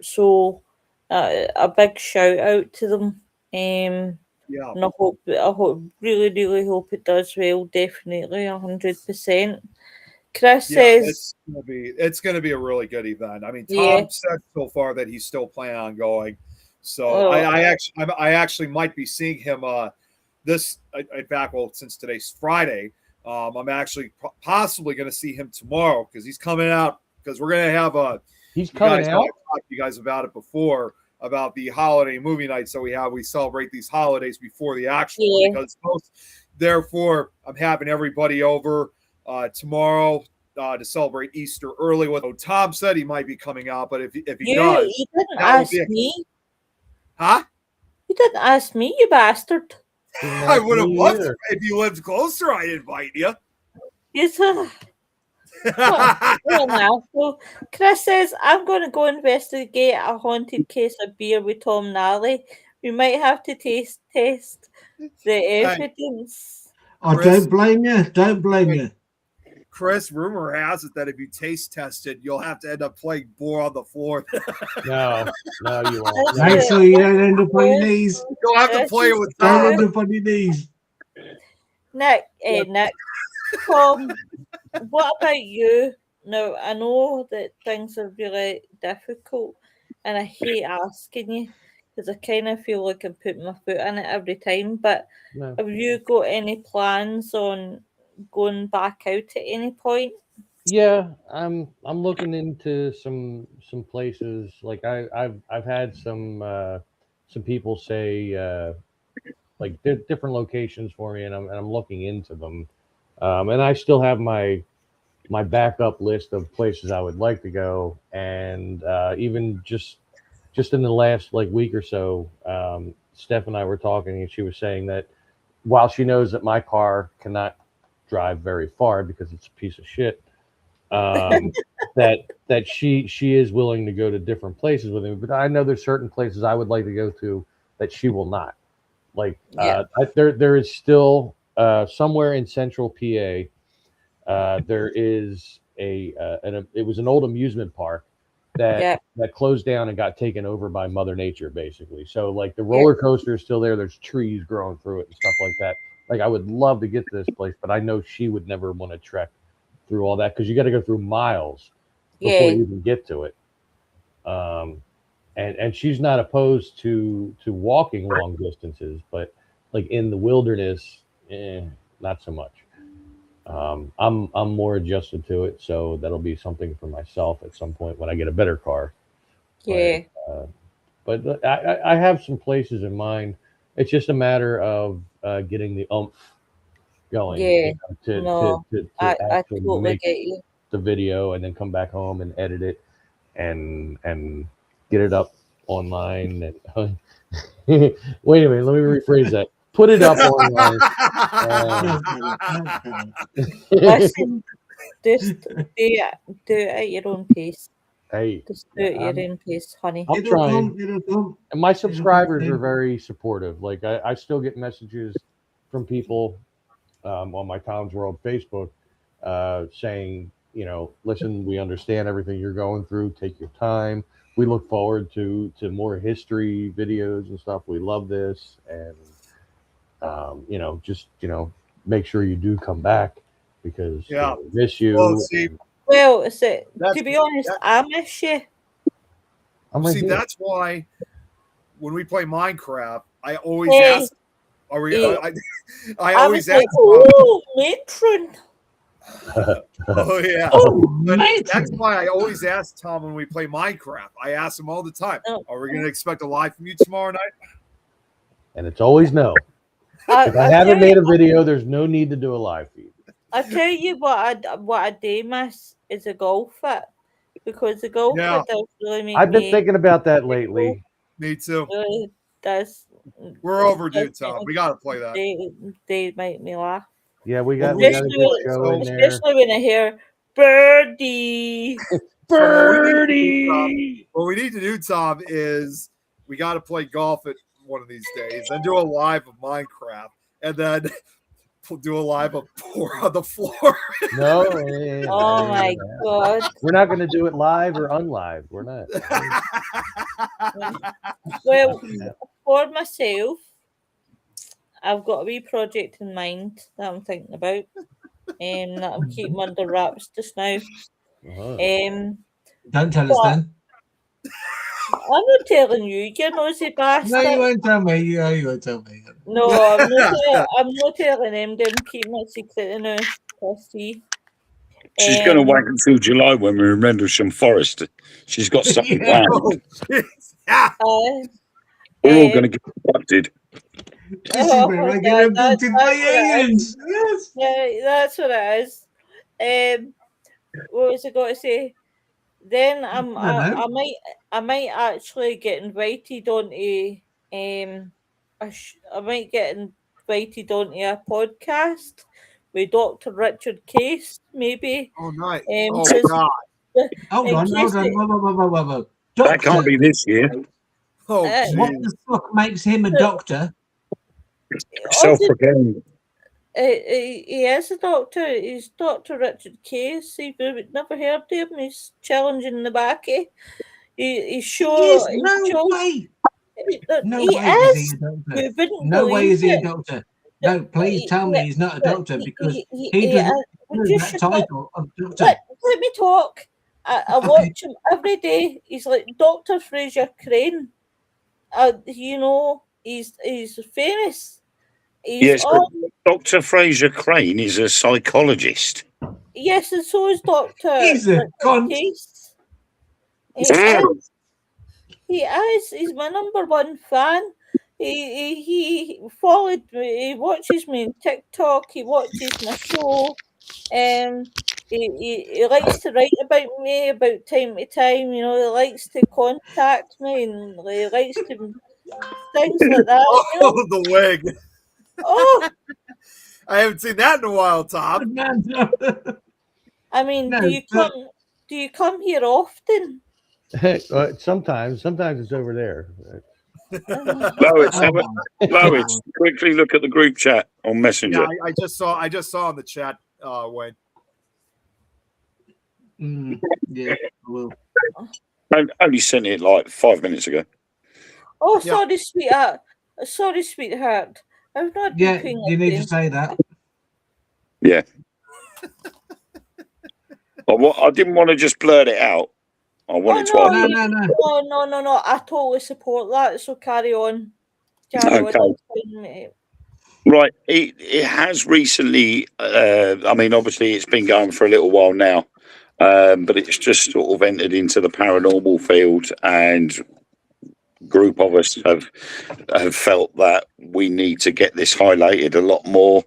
So a big shout out to them. And I really, really hope it does well. Definitely 100%. Chris Yeah, says, it's gonna be a really good event. I mean, Tom Yeah. said so far that he's still planning on going. So Oh. I actually might be seeing him in fact, well, since today's Friday, I'm actually possibly going to see him tomorrow because he's coming out because we're going to have He's coming out. I've talked to you guys about it before about the holiday movie nights that we celebrate these holidays before the actual Yeah. because therefore I'm having everybody over tomorrow to celebrate Easter early. With Tom said he might be coming out, but if he does, you didn't ask me. Huh? You didn't ask me, you bastard. I would have loved it if you lived closer. I'd invite you. Yes, so Chris says, I'm going to go investigate a haunted case of beer with Tom Nally. We might have to test the evidence. Don't blame you. Don't blame you. Chris, rumor has it that if you taste test it, you'll have to end up playing Boar on the Floor. No, you won't. Make sure you don't end up on your knees. You'll have to play it with Don't Tom. end up on your knees. Nick, Tom, what about you? Now, I know that things are really difficult and I hate asking you because I kind of feel like I'm putting my foot in it every time, but have you got any plans on going back out at any point? Yeah, I'm looking into some places. Like I've had some people say like different locations for me, and I'm looking into them. And I still have my backup list of places I would like to go, and even just in the last like week or so, Steph and I were talking, and she was saying that while she knows that my car cannot drive very far because it's a piece of shit, that she is willing to go to different places with me. But I know there's certain places I would like to go to that she will not. Like there is still somewhere in central PA. There is it was an old amusement park that closed down and got taken over by Mother Nature, basically. So like the roller coaster is still there. There's trees growing through it and stuff like that. Like I would love to get to this place, but I know she would never want to trek through all that because you got to go through miles before you even get to it. And she's not opposed to walking long distances, but like in the wilderness, not so much. I'm more adjusted to it, so that'll be something for myself at some point when I get a better car. Yeah. But I have some places in mind. It's just a matter of getting the oomph going. Yeah. To I actually totally make get you. the video and then come back home and edit it and get it up online. And wait a minute, let me rephrase that. Put it up online. Listen, just do it at your own pace. Hey, just do it at your own pace, honey. I'm trying. And my subscribers are very supportive. Like I still get messages from people on my Tom's World Facebook saying, you know, listen, we understand everything you're going through. Take your time. We look forward to more history videos and stuff. We love this, and you know, just make sure you do come back because we miss you. Well, to be honest, I miss you. That's why when we play Minecraft, I always ask. I always ask. Oh, matron. Oh yeah. That's why I always ask Tom when we play Minecraft. I ask him all the time, are we going to expect a live from you tomorrow night? And it's always no. If I haven't made a video, there's no need to do a live feed. I tell you what I do miss is a golf fit because the golf fit does really make I've been thinking about that lately. Me too. Really does. We're overdue, Tom. We got to play that. They make me laugh. Yeah, we got to get a show in there. Especially when I hear birdie. Birdie. What we need to do, Tom, is we got to play golf at one of these days and do a live of Minecraft and then do a live of Pour on the Floor. No. Oh my God. We're not going to do it live or unlive. We're not. Well, for myself, I've got a wee project in mind that I'm thinking about. that I'm keeping under wraps just now. Oh. Don't tell us But then. I'm not telling you, you nosy bastard. No, you won't tell me. You won't tell me. No, I'm not telling them. Them keep my secret now. Trustee. She's going to wait until July when we remember some forest. She's got something Yeah. planned. Oh, jeez. Yeah. We're all going to get abducted. This is where I get abducted by aliens. Yes. Yeah, that's what it is. What was I going to say? Then I might actually get invited onto I might get invited onto a podcast with Dr. Richard Case, maybe. Oh, nice. Oh, 'cause God. Hold on. Whoa. That can't be this year. Oh, what jeez. the fuck makes him a doctor? Self-proclaimed. He is a doctor. He's Dr. Richard Case. You've never heard of him. He's challenging the backy. He's sure. Yes, no way. No He way is. is he a doctor. You wouldn't No way believe is he a it. doctor. No, please tell me he's not a doctor because he doesn't know that title of doctor. Let me talk. I watch him every day. He's like Dr. Fraser Crane. You know, he's famous. Yes, Dr. Fraser Crane is a psychologist. Yes, and so is Dr. He's a cunt. Case. Yes. He is. He's my number one fan. He followed me. He watches me on TikTok. He watches my show. He likes to write about me about time to time. You know, he likes to contact me and he likes to things like that. You know? Oh, the wig. Oh, I haven't seen that in a while, Tom. I mean, No, do you come here often? Sometimes it's over there. Lois, quickly look at the group chat on Messenger. Yeah, I just saw in the chat, Wayne. Yeah, I will. I only sent it like 5 minutes ago. Oh, sorry, sweetheart. Sorry, sweetheart. I've not been paying you need to attention. say that. Yeah. I didn't want to just blurt it out. I wanted to. No. I totally support that. So carry on. Carry on. Right. It has recently. I mean, obviously, it's been going for a little while now, but it's just sort of entered into the paranormal field, and a group of us have felt that we need to get this highlighted a lot more.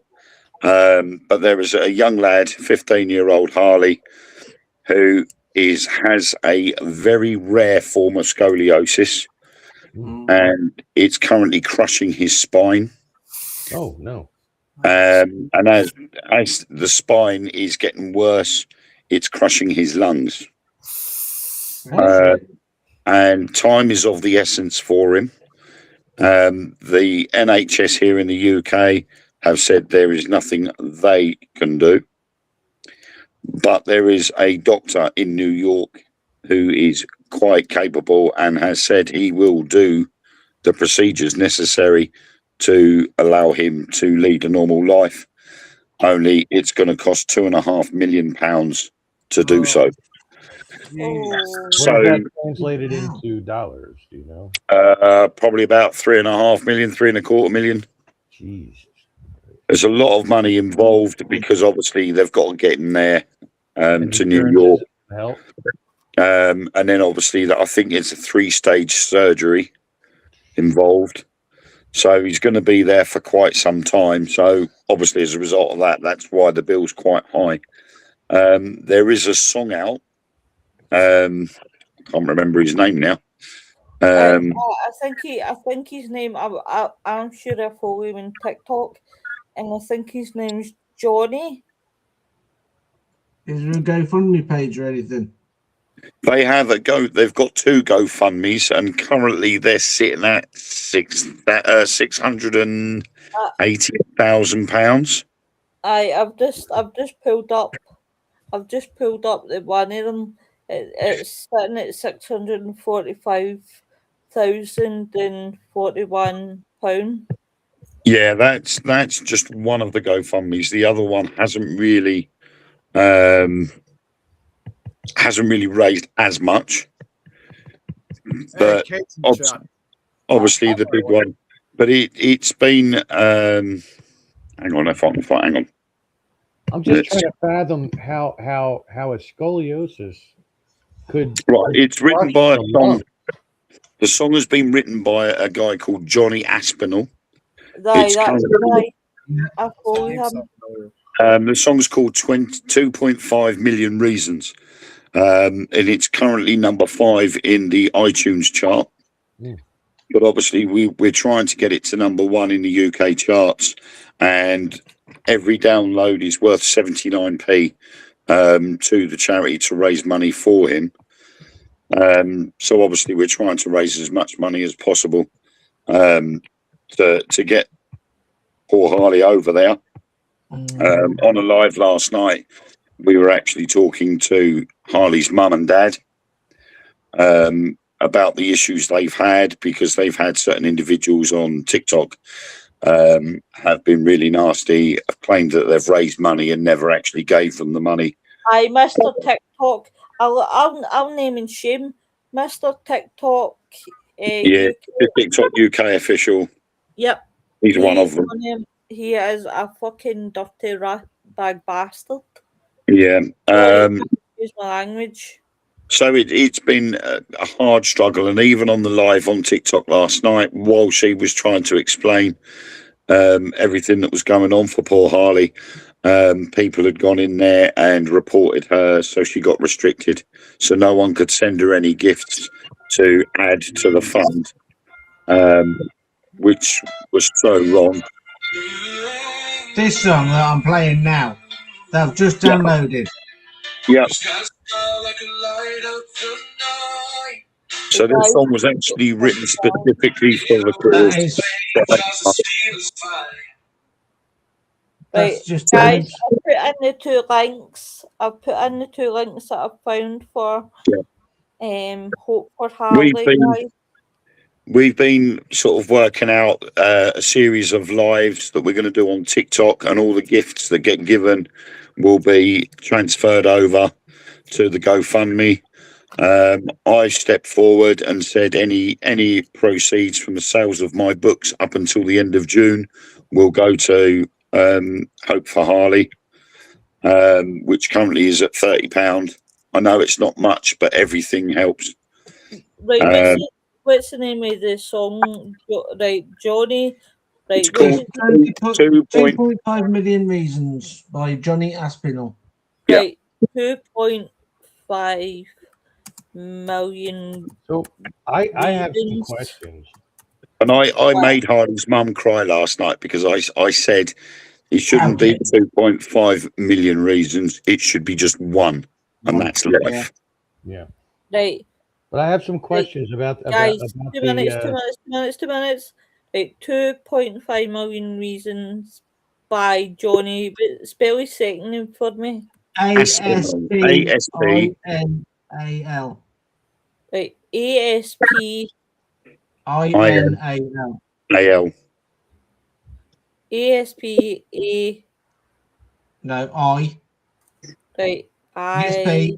But there is a young lad, 15-year-old Harley, who has a very rare form of scoliosis, and it's currently crushing his spine. Oh no! And as the spine is getting worse, it's crushing his lungs. And time is of the essence for him. The NHS here in the UK have said there is nothing they can do. But there is a doctor in New York who is quite capable and has said he will do the procedures necessary to allow him to lead a normal life. Only it's going to cost £2.5 million to do so. What is that translated into dollars? Do you know? Probably about $3.25 million. Jeez. There's a lot of money involved because obviously they've got to get in there to New York. Help. And then obviously I think it's a 3-stage surgery involved. So he's going to be there for quite some time. So obviously as a result of that, that's why the bill's quite high. There is a song out. I can't remember his name now. I think his name. I'm sure I follow him on TikTok, and I think his name's Johnny. Is there a GoFundMe page or anything? They have they've got 2 GoFundMes, and currently they're sitting at £680,000. I've just pulled up. I've just pulled up the one of them. It's sitting at £645,041. Yeah, that's just one of the GoFundMe's. The other one hasn't really raised as much, Hey, but Kate's in chat. obviously the big one. But it's been hang on, if I can find, hang on. I'm just trying to fathom how a scoliosis could. Right, it's written by a crush song. lung. The song has been written by a guy called Johnny Aspinall. Right, It's that's currently- right. I follow Name him. sounds familiar. The song's called 2.5 Million Reasons. And it's currently number 5 in the iTunes chart. Mm. But obviously, we're trying to get it to number 1 in the UK charts. And every download is worth 79p to the charity to raise money for him. So obviously, we're trying to raise as much money as possible to get poor Harley over there. On a live last night, we were actually talking to Harley's mum and dad about the issues they've had, because they've had certain individuals on TikTok have been really nasty, have claimed that they've raised money and never actually gave them the money. Aye, Mr. TikTok. I'll name and shame Mr. TikTok. Yeah, UK. the TikTok UK official. Yep. He's one of them. He is a fucking dirty ratbag bastard. Yeah. Use my language. So it's been a hard struggle, and even on the live on TikTok last night, while she was trying to explain everything that was going on for poor Harley, people had gone in there and reported her, so she got restricted. So no one could send her any gifts to add to the fund, which was so wrong. This song that I'm playing now, that I've just downloaded. Yeah. So this song was actually written specifically for the cause. Right, just guys, I'll put in the 2 links. I'll put in the 2 links that I've found for Hope for Harley, guys. We've been sort of working out a series of lives that we're going to do on TikTok, and all the gifts that get given will be transferred over to the GoFundMe. I stepped forward and said any proceeds from the sales of my books up until the end of June will go to Hope for Harley, which currently is at £30. I know it's not much, but everything helps. Right, what's the name of the song? Right, Johnny. Right, It's called 2.5 Million Reasons by Johnny Aspinall. Right, 2.5 million. So I have some questions. And I made Harley's mum cry last night, because I said it shouldn't be 2.5 million reasons. It should be just one, and that's life. Yeah. Right. But I have some questions about guys. About 2 minutes. Right, 2.5 million reasons by Johnny. Spell his second name for me. Aspinal. Right, Aspinal. ASPA. No, I. Right, ASPINAL.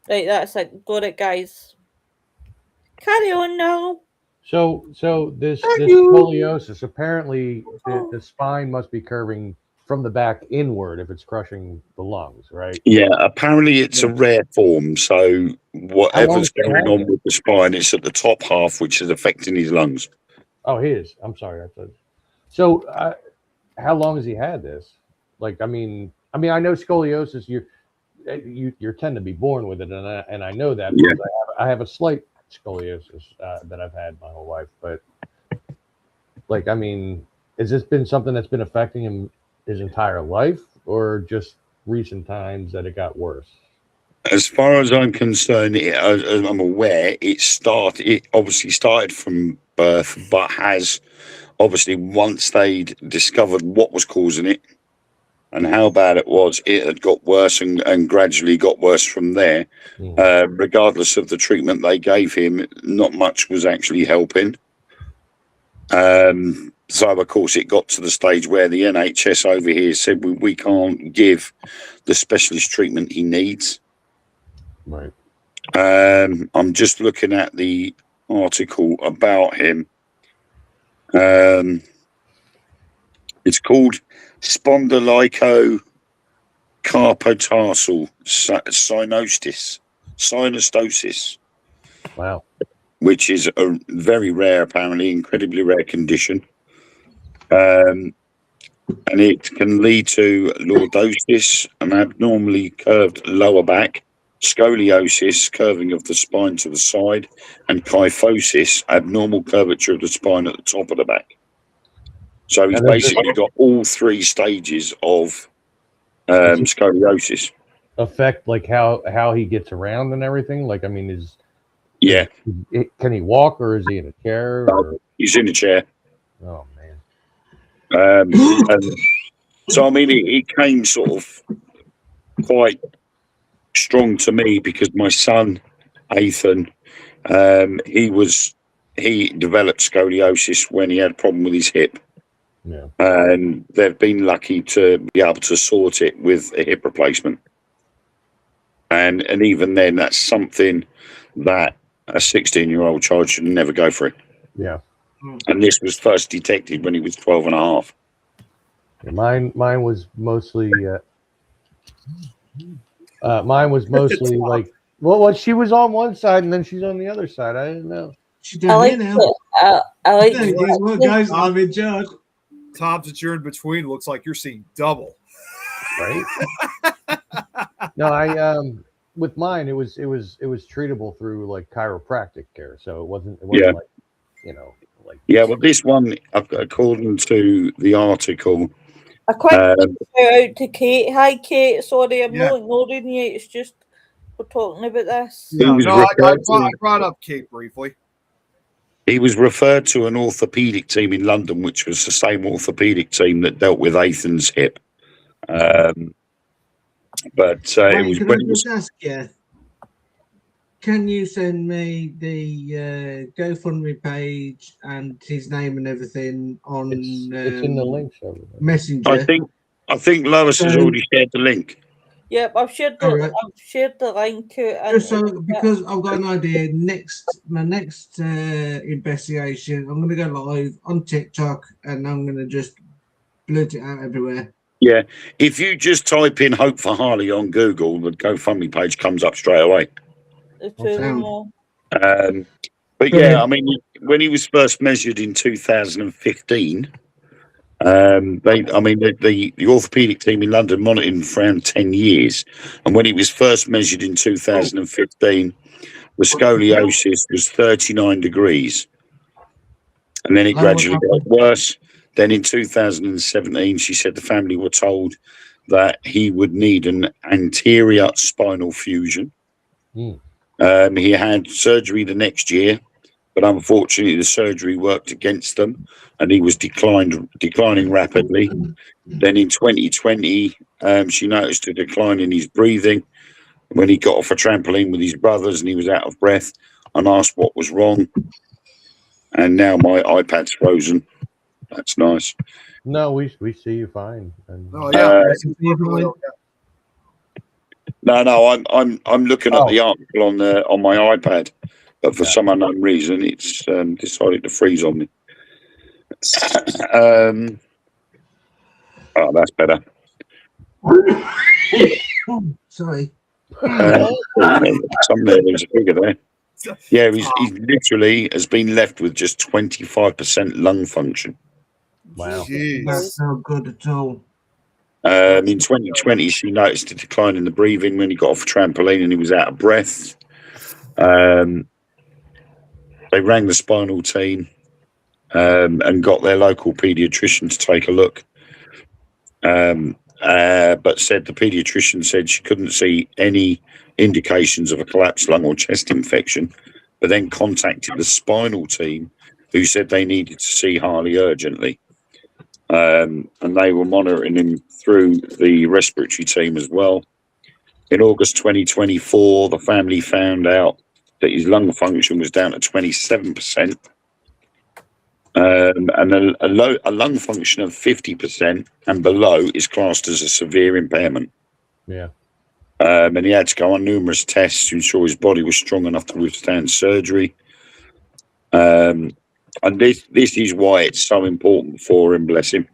Right, that's it. Got it, guys. Carry on now. So this scoliosis, apparently the spine must be curving from the back inward if it's crushing the lungs, right? Yeah, apparently it's a rare form. So whatever's going on with the spine, it's at the top half, which is affecting his lungs. Oh, his. I'm sorry. I thought. So, how long has he had this? Like, I mean, I know scoliosis. You tend to be born with it, and I know that because I have a slight scoliosis that I've had my whole life. But, like, I mean, has this been something that's been affecting him his entire life, or just recent times that it got worse? As far as I'm concerned, as I'm aware, it obviously started from birth, but has obviously, once they'd discovered what was causing it and how bad it was, it had got worse and gradually got worse from there. Regardless of the treatment they gave him, not much was actually helping. So, of course, it got to the stage where the NHS over here said we can't give the specialist treatment he needs. Right. I'm just looking at the article about him. It's called spondylocarpotarsal synostosis, Wow. which is a very rare, apparently incredibly rare condition. And it can lead to lordosis, an abnormally curved lower back, scoliosis, curving of the spine to the side, and kyphosis, abnormal curvature of the spine at the top of the back. So he's basically got all 3 stages of scoliosis. Affect like how he gets around and everything. Like, I mean, can he walk, or is he in a chair? Or? He's in a chair. Oh man. And so I mean, it came sort of quite strong to me because my son Ethan, he developed scoliosis when he had a problem with his hip. Yeah. And they've been lucky to be able to sort it with a hip replacement. And even then, that's something that a 16-year-old child should never go through. Yeah. And this was first detected when he was 12 and a half. Yeah, mine was mostly like, well, she was on one side and then she's on the other side. I didn't know. She's down here now. I like what guys, I'm in charge. Tom's that you're in between looks like you're seeing double. Right? No, I with mine it was treatable through like chiropractic care, so it wasn't like, you know, like well, this one, according to the article, a quick shout out to Kate. Hi Kate, sorry I'm not ignoring you, it's just we're talking about this. I brought up Kate briefly. He was referred to an orthopedic team in London, which was the same orthopedic team that dealt with Ethan's hip. But it was can I just ask you, can you send me the GoFundMe page and his name and everything on it's in the links over there. Messenger? I think Lois has already shared the link. Yep, I've shared the link to it. Just so, because I've got an idea. My next investigation, I'm going to go live on TikTok and I'm going to just blurt it out everywhere. Yeah, if you just type in "Hope for Harley" on Google, the GoFundMe page comes up straight away. But yeah, I mean, when he was first measured in 2015, the orthopedic team in London monitored him for around 10 years, and when he was first measured in 2015, the scoliosis was 39 degrees, and then it gradually got worse. Then in 2017, she said the family were told that he would need an anterior spinal fusion. He had surgery the next year, but unfortunately the surgery worked against them and he was declining rapidly. Then in 2020, she noticed a decline in his breathing when he got off a trampoline with his brothers and he was out of breath and asked what was wrong. And now my iPad's frozen. That's nice. No, we see you fine. No, I'm looking at the article on my iPad, but for some unknown reason, it's decided to freeze on me. That's better. Sorry. There's a figure there. Yeah, he's literally has been left with just 25% lung function. Wow. That's not good at all. In 2020, she noticed a decline in the breathing when he got off a trampoline and he was out of breath. They rang the spinal team and got their local paediatrician to take a look. But said the paediatrician said she couldn't see any indications of a collapsed lung or chest infection, but then contacted the spinal team who said they needed to see Harley urgently. And they were monitoring him through the respiratory team as well. In August 2024, the family found out that his lung function was down to 27%. And a lung function of 50% and below is classed as a severe impairment. Yeah. And he had to go on numerous tests to ensure his body was strong enough to withstand surgery. And this is why it's so important for him, bless him,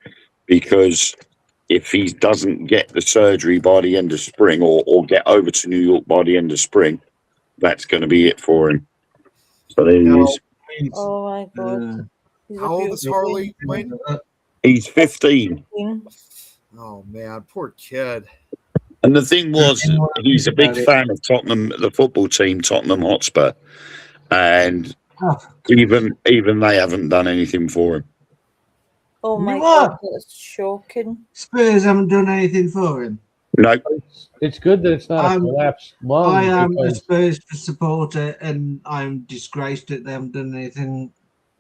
because if he doesn't get the surgery by the end of spring or get over to New York by the end of spring, that's going to be it for him. So there he is. Oh my God. He's a How old is beautiful Harley? man. Wait. He's 15. Oh man, poor kid. And the thing was, he's a big fan of Tottenham, the football team, Tottenham Hotspur. And even they haven't done anything for him. Oh my You God, are? that's shocking. Spurs haven't done anything for him. No. It's good that it's not a collapsed lung. I am a because- Spurs supporter, and I'm disgraced that they haven't done anything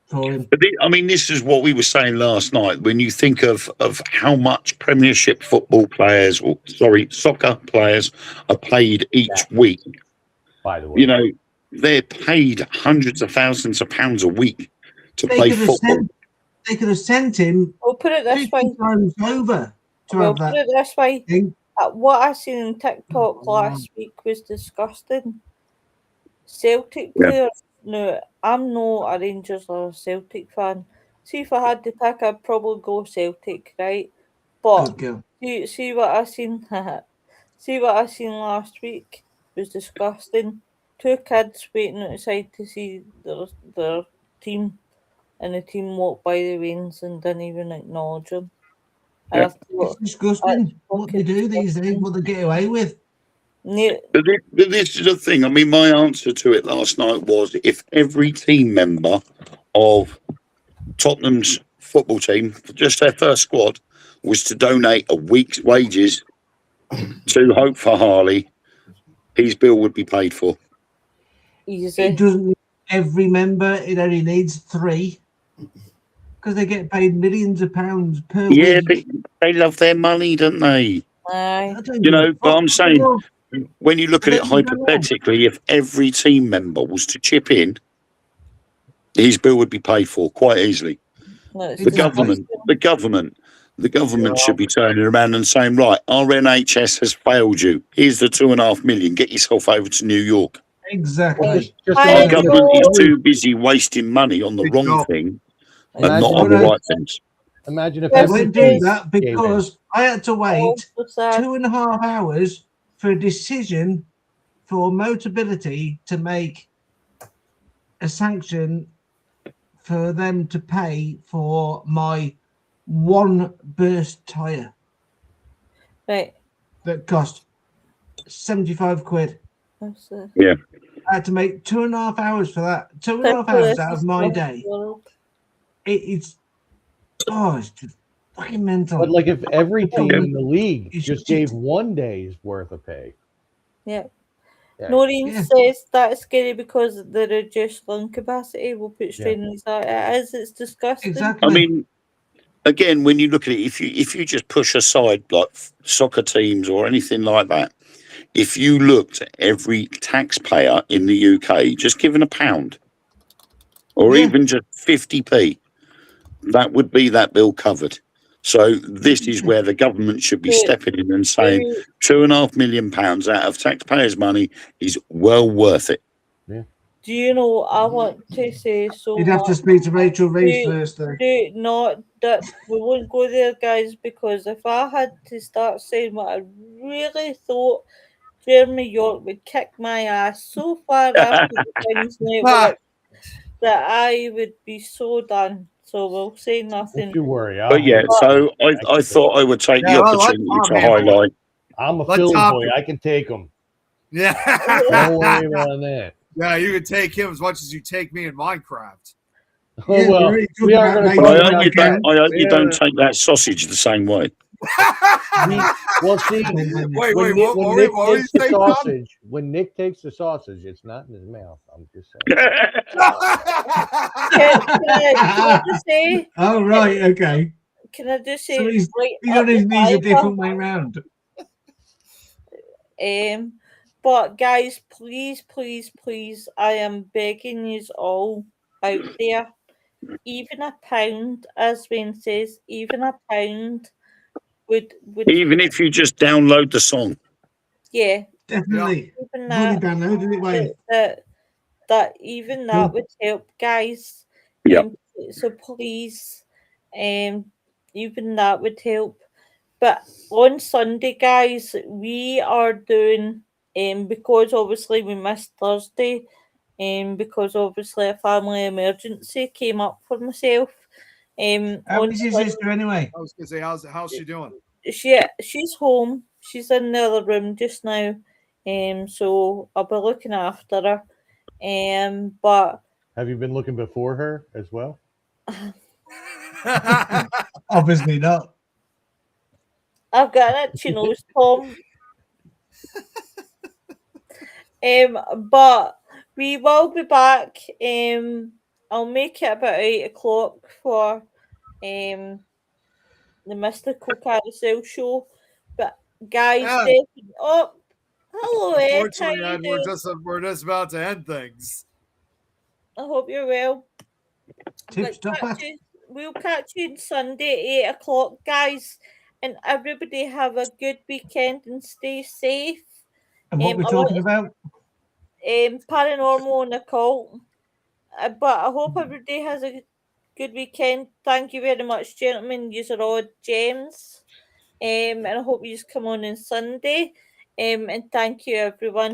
for him. But I mean, this is what we were saying last night. When you think of how much Premiership football players, or sorry, soccer players, are paid each week. By the way, You know, they're paid hundreds of thousands of pounds a week to play football. They could have sent him We'll put it this 50 way. times over to We'll have put that it this way. thing. What I seen on TikTok last week was disgusting. Celtic Yeah. players. No, I'm not a Rangers or a Celtic fan. See, if I had to pick, I'd probably go Celtic, right? But Good girl. see what I seen. See what I seen last week was disgusting. 2 kids waiting outside to see their team, and the team walked by the reins and didn't even acknowledge them. And I Yeah. thought, It's disgusting what they do these days, what they get away with. But this is the thing. I mean, my answer to it last night was if every team member of Tottenham's football team, just their first squad, was to donate a week's wages to Hope for Harley, his bill would be paid for. Easy. It doesn't need every member, it only needs 3. Because they get paid millions of pounds per week. They love their money, don't they? Aye. You know, but I'm saying, when you look at it hypothetically, if every team member was to chip in, his bill would be paid for quite easily. No, The government should be turning around and saying, right, our NHS has failed you. Here's the $2.5 million. Get yourself over to New York. Exactly. Our government is too busy wasting money on the wrong thing and not on the right things. Imagine if I won't do that because I had to wait so 2.5 hours for a decision for Motability to make a sanction for them to pay for my one burst tyre. Right. That cost 75 quid. Yeah. I had to make 2.5 hours for that. 2.5 hours out of my day. It's just fucking mental. But like if every team in the league just gave 1 day's worth of pay. Yeah. Noreen says that's scary because of the reduced lung capacity will put strain on his heart. It's disgusting. Exactly. I mean, again, when you look at it, if you just push aside like soccer teams or anything like that, if you looked at every taxpayer in the UK just given £1 or even just 50p, that would be that bill covered. So this is where the government should be stepping in and saying £2.5 million out of taxpayers' money is well worth it. Yeah. Do you know I want to say so You'd have to speak to Rachel Reeves first, though. Not that we won't go there, guys, because if I had to start saying what I really thought, Jeremy York would kick my ass so far after the Things network that I would be so done. So we'll say nothing. Don't you worry. But yeah, so I thought I would take the opportunity to highlight. I'm a Philly boy. I can take them. Yeah. Don't worry about that. Yeah, you can take him as much as you take me in Minecraft. Oh, well, we are going to talk I about that. hope you don't take that sausage the same way. Well, see, when Nick takes the sausage, it's not in his mouth. I'm just saying. Oh, right, okay. Can I just say, so he's on his knees a different way round. But guys, please, I am begging you all out there, even a pound, as Wayne says, even a pound would Even if you just download the song. yeah, Definitely. even Bloody that downloaded it, Wayne. that even that would help, guys. Yep. So please, even that would help. But on Sunday, guys, we are doing because obviously we missed Thursday, because obviously a family emergency came up for myself. How On is your Sunday, sister anyway? I was gonna say, how's she doing? she's home. She's in the other room just now. So I'll be looking after her. But Have you been looking before her as well? Obviously not. I've got an itchy nose, Tom. But we will be back. I'll make it about 8 o'clock for the Mystical Carousel show. But guys, Yeah. hello Ed, how Unfortunately, you Ed, doing? we're just about to end things. I hope you're well. Tips topper. We'll catch you on Sunday, 8 o'clock, guys. And everybody have a good weekend and stay safe. And what we're talking about? Paranormal and occult. But I hope everybody has a good weekend. Thank you very much, gentlemen. You're all gems. And I hope you just come on Sunday. And thank you, everyone.